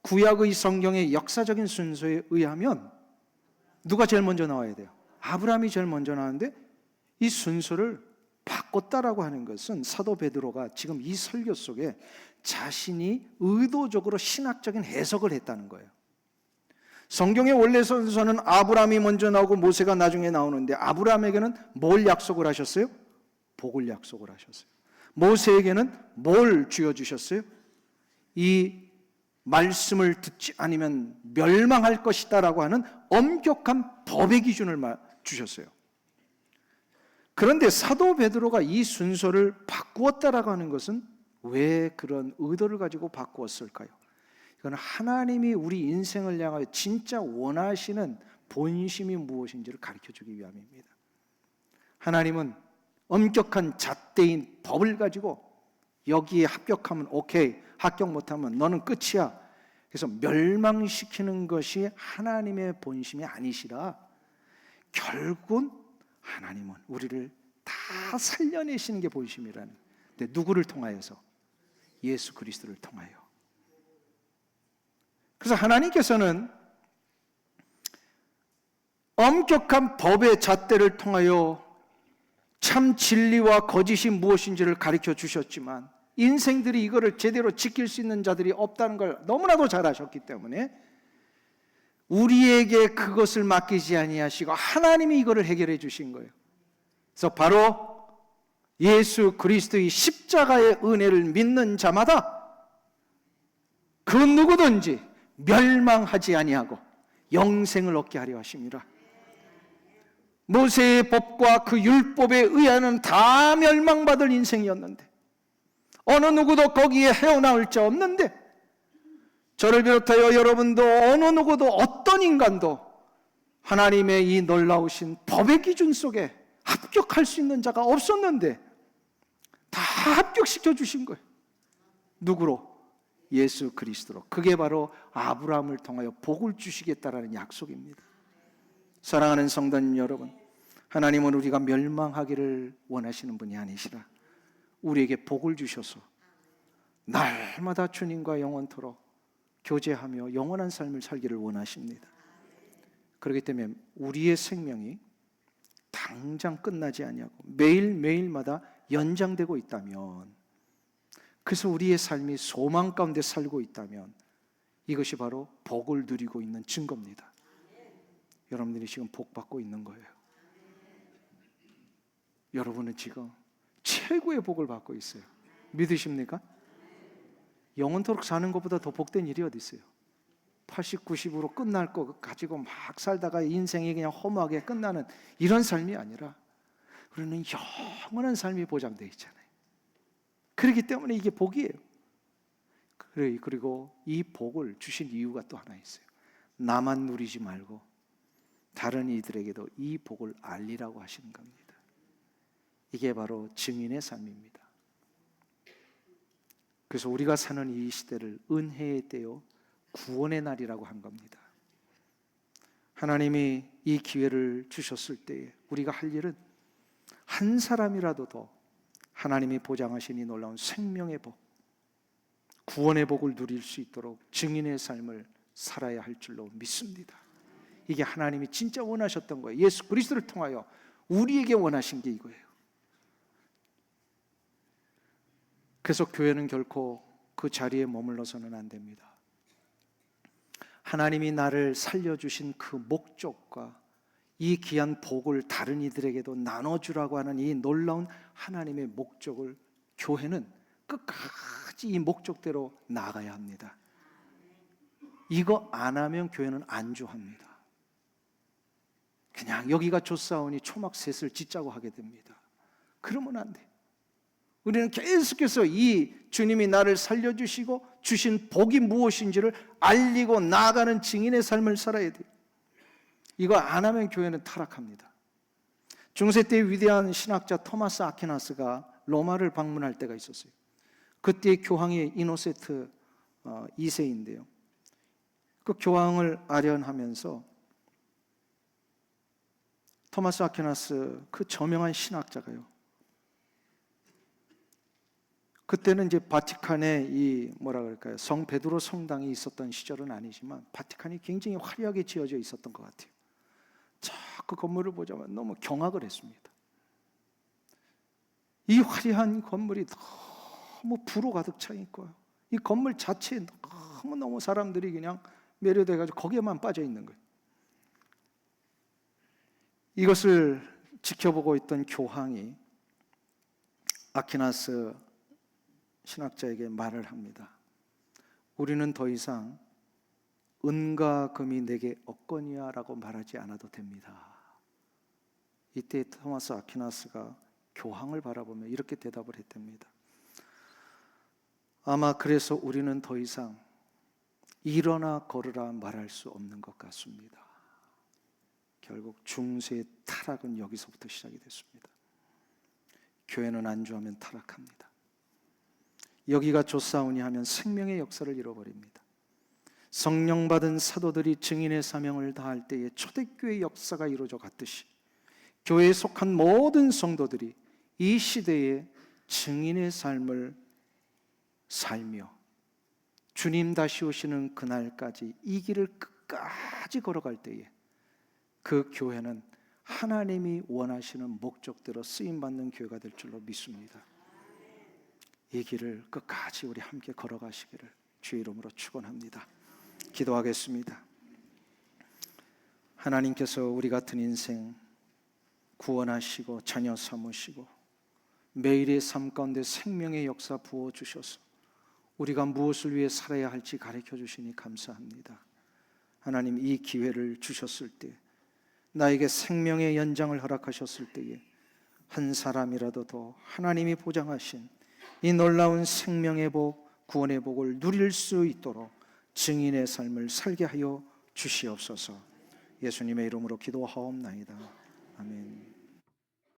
구약의 성경의 역사적인 순서에 의하면 누가 제일 먼저 나와야 돼요? 아브라함이 제일 먼저 나왔는데 이 순서를 바꿨다라고 하는 것은 사도 베드로가 지금 이 설교 속에 자신이 의도적으로 신학적인 해석을 했다는 거예요. 성경의 원래 순서는 아브라함이 먼저 나오고 모세가 나중에 나오는데 아브라함에게는 뭘 약속을 하셨어요? 복을 약속을 하셨어요. 모세에게는 뭘 쥐어주셨어요? 이 말씀을 듣지 않으면 멸망할 것이다 라고 하는 엄격한 법의 기준을 주셨어요. 그런데 사도 베드로가 이 순서를 바꾸었다라고 하는 것은 왜 그런 의도를 가지고 바꾸었을까요? 이건 하나님이 우리 인생을 향하여 진짜 원하시는 본심이 무엇인지를 가르쳐주기 위함입니다. 하나님은 엄격한 잣대인 법을 가지고 여기에 합격하면 오케이, 합격 못하면 너는 끝이야. 그래서 멸망시키는 것이 하나님의 본심이 아니시라. 결국은 하나님은 우리를 다 살려내시는 게 본심이라는. 근데 누구를 통하여서? 예수 그리스도를 통하여. 그래서 하나님께서는 엄격한 법의 잣대를 통하여 참 진리와 거짓이 무엇인지를 가르쳐 주셨지만 인생들이 이거를 제대로 지킬 수 있는 자들이 없다는 걸 너무나도 잘 아셨기 때문에 우리에게 그것을 맡기지 아니하시고 하나님이 이거를 해결해 주신 거예요. 그래서 바로 예수 그리스도의 십자가의 은혜를 믿는 자마다 그 누구든지 멸망하지 아니하고 영생을 얻게 하려 하십니다. 모세의 법과 그 율법에 의하는 다 멸망받을 인생이었는데 어느 누구도 거기에 헤어나올 자 없는데 저를 비롯하여 여러분도 어느 누구도 어떤 인간도 하나님의 이 놀라우신 법의 기준 속에 합격할 수 있는 자가 없었는데 다 합격시켜 주신 거예요. 누구로? 예수 그리스도로. 그게 바로 아브라함을 통하여 복을 주시겠다라는 약속입니다. 사랑하는 성도님 여러분, 하나님은 우리가 멸망하기를 원하시는 분이 아니시라 우리에게 복을 주셔서 날마다 주님과 영원토록 교제하며 영원한 삶을 살기를 원하십니다. 그렇기 때문에 우리의 생명이 당장 끝나지 아니하고 매일매일마다 연장되고 있다면, 그래서 우리의 삶이 소망 가운데 살고 있다면 이것이 바로 복을 누리고 있는 증거입니다. 여러분들이 지금 복 받고 있는 거예요. 여러분은 지금 최고의 복을 받고 있어요. 믿으십니까? 영원토록 사는 것보다 더 복된 일이 어디 있어요? 80, 90으로 끝날 거 가지고 막 살다가 인생이 그냥 허무하게 끝나는 이런 삶이 아니라 우리는 영원한 삶이 보장되어 있잖아요. 그렇기 때문에 이게 복이에요. 그리고 이 복을 주신 이유가 또 하나 있어요. 나만 누리지 말고 다른 이들에게도 이 복을 알리라고 하시는 겁니다. 이게 바로 증인의 삶입니다. 그래서 우리가 사는 이 시대를 은혜의 때요 구원의 날이라고 한 겁니다. 하나님이 이 기회를 주셨을 때에 우리가 할 일은 한 사람이라도 더 하나님이 보장하신 이 놀라운 생명의 복, 구원의 복을 누릴 수 있도록 증인의 삶을 살아야 할 줄로 믿습니다. 이게 하나님이 진짜 원하셨던 거예요. 예수 그리스도를 통하여 우리에게 원하신 게 이거예요. 그래서 교회는 결코 그 자리에 머물러서는 안 됩니다. 하나님이 나를 살려주신 그 목적과 이 귀한 복을 다른 이들에게도 나눠주라고 하는 이 놀라운 하나님의 목적을 교회는 끝까지 이 목적대로 나아가야 합니다. 이거 안 하면 교회는 안주합니다. 그냥 여기가 좋사오니 초막셋을 짓자고 하게 됩니다. 그러면 안 돼. 우리는 계속해서 이 주님이 나를 살려주시고 주신 복이 무엇인지를 알리고 나아가는 증인의 삶을 살아야 돼요. 이거 안 하면 교회는 타락합니다. 중세 때의 위대한 신학자 토마스 아퀴나스가 로마를 방문할 때가 있었어요. 그때 교황이 이노세트 2세인데요. 그 교황을 아련하면서 토마스 아퀴나스 그 저명한 신학자가요. 그때는 이제 바티칸에 이 뭐라 그럴까요? 성 베드로 성당이 있었던 시절은 아니지만 바티칸이 굉장히 화려하게 지어져 있었던 것 같아요. 그 건물을 보자마자 너무 경악을 했습니다. 이 화려한 건물이 너무 부로 가득 차 있고요. 이 건물 자체에 너무 사람들이 그냥 매료돼가지고 거기에만 빠져 있는 거예요. 이것을 지켜보고 있던 교황이 아퀴나스 신학자에게 말을 합니다. 우리는 더 이상 은과 금이 내게 없거니와 라고 말하지 않아도 됩니다. 이때 토마스 아퀴나스가 교황을 바라보며 이렇게 대답을 했답니다. 아마 그래서 우리는 더 이상 일어나 걸으라 말할 수 없는 것 같습니다. 결국 중세의 타락은 여기서부터 시작이 됐습니다. 교회는 안주하면 타락합니다. 여기가 좋사오니 하면 생명의 역사를 잃어버립니다. 성령 받은 사도들이 증인의 사명을 다할 때에 초대교회의 역사가 이루어져 갔듯이 교회에 속한 모든 성도들이 이 시대에 증인의 삶을 살며 주님 다시 오시는 그날까지 이 길을 끝까지 걸어갈 때에 그 교회는 하나님이 원하시는 목적대로 쓰임받는 교회가 될 줄로 믿습니다. 이 길을 끝까지 우리 함께 걸어가시기를 주의 이름으로 축원합니다. 기도하겠습니다. 하나님께서 우리 같은 인생 구원하시고 자녀 삼으시고 매일의 삶 가운데 생명의 역사 부어주셔서 우리가 무엇을 위해 살아야 할지 가르쳐 주시니 감사합니다. 하나님, 이 기회를 주셨을 때 나에게 생명의 연장을 허락하셨을 때에 한 사람이라도 더 하나님이 보장하신 이 놀라운 생명의 복, 구원의 복을 누릴 수 있도록 증인의 삶을 살게 하여 주시옵소서. 예수님의 이름으로 기도하옵나이다. 아멘.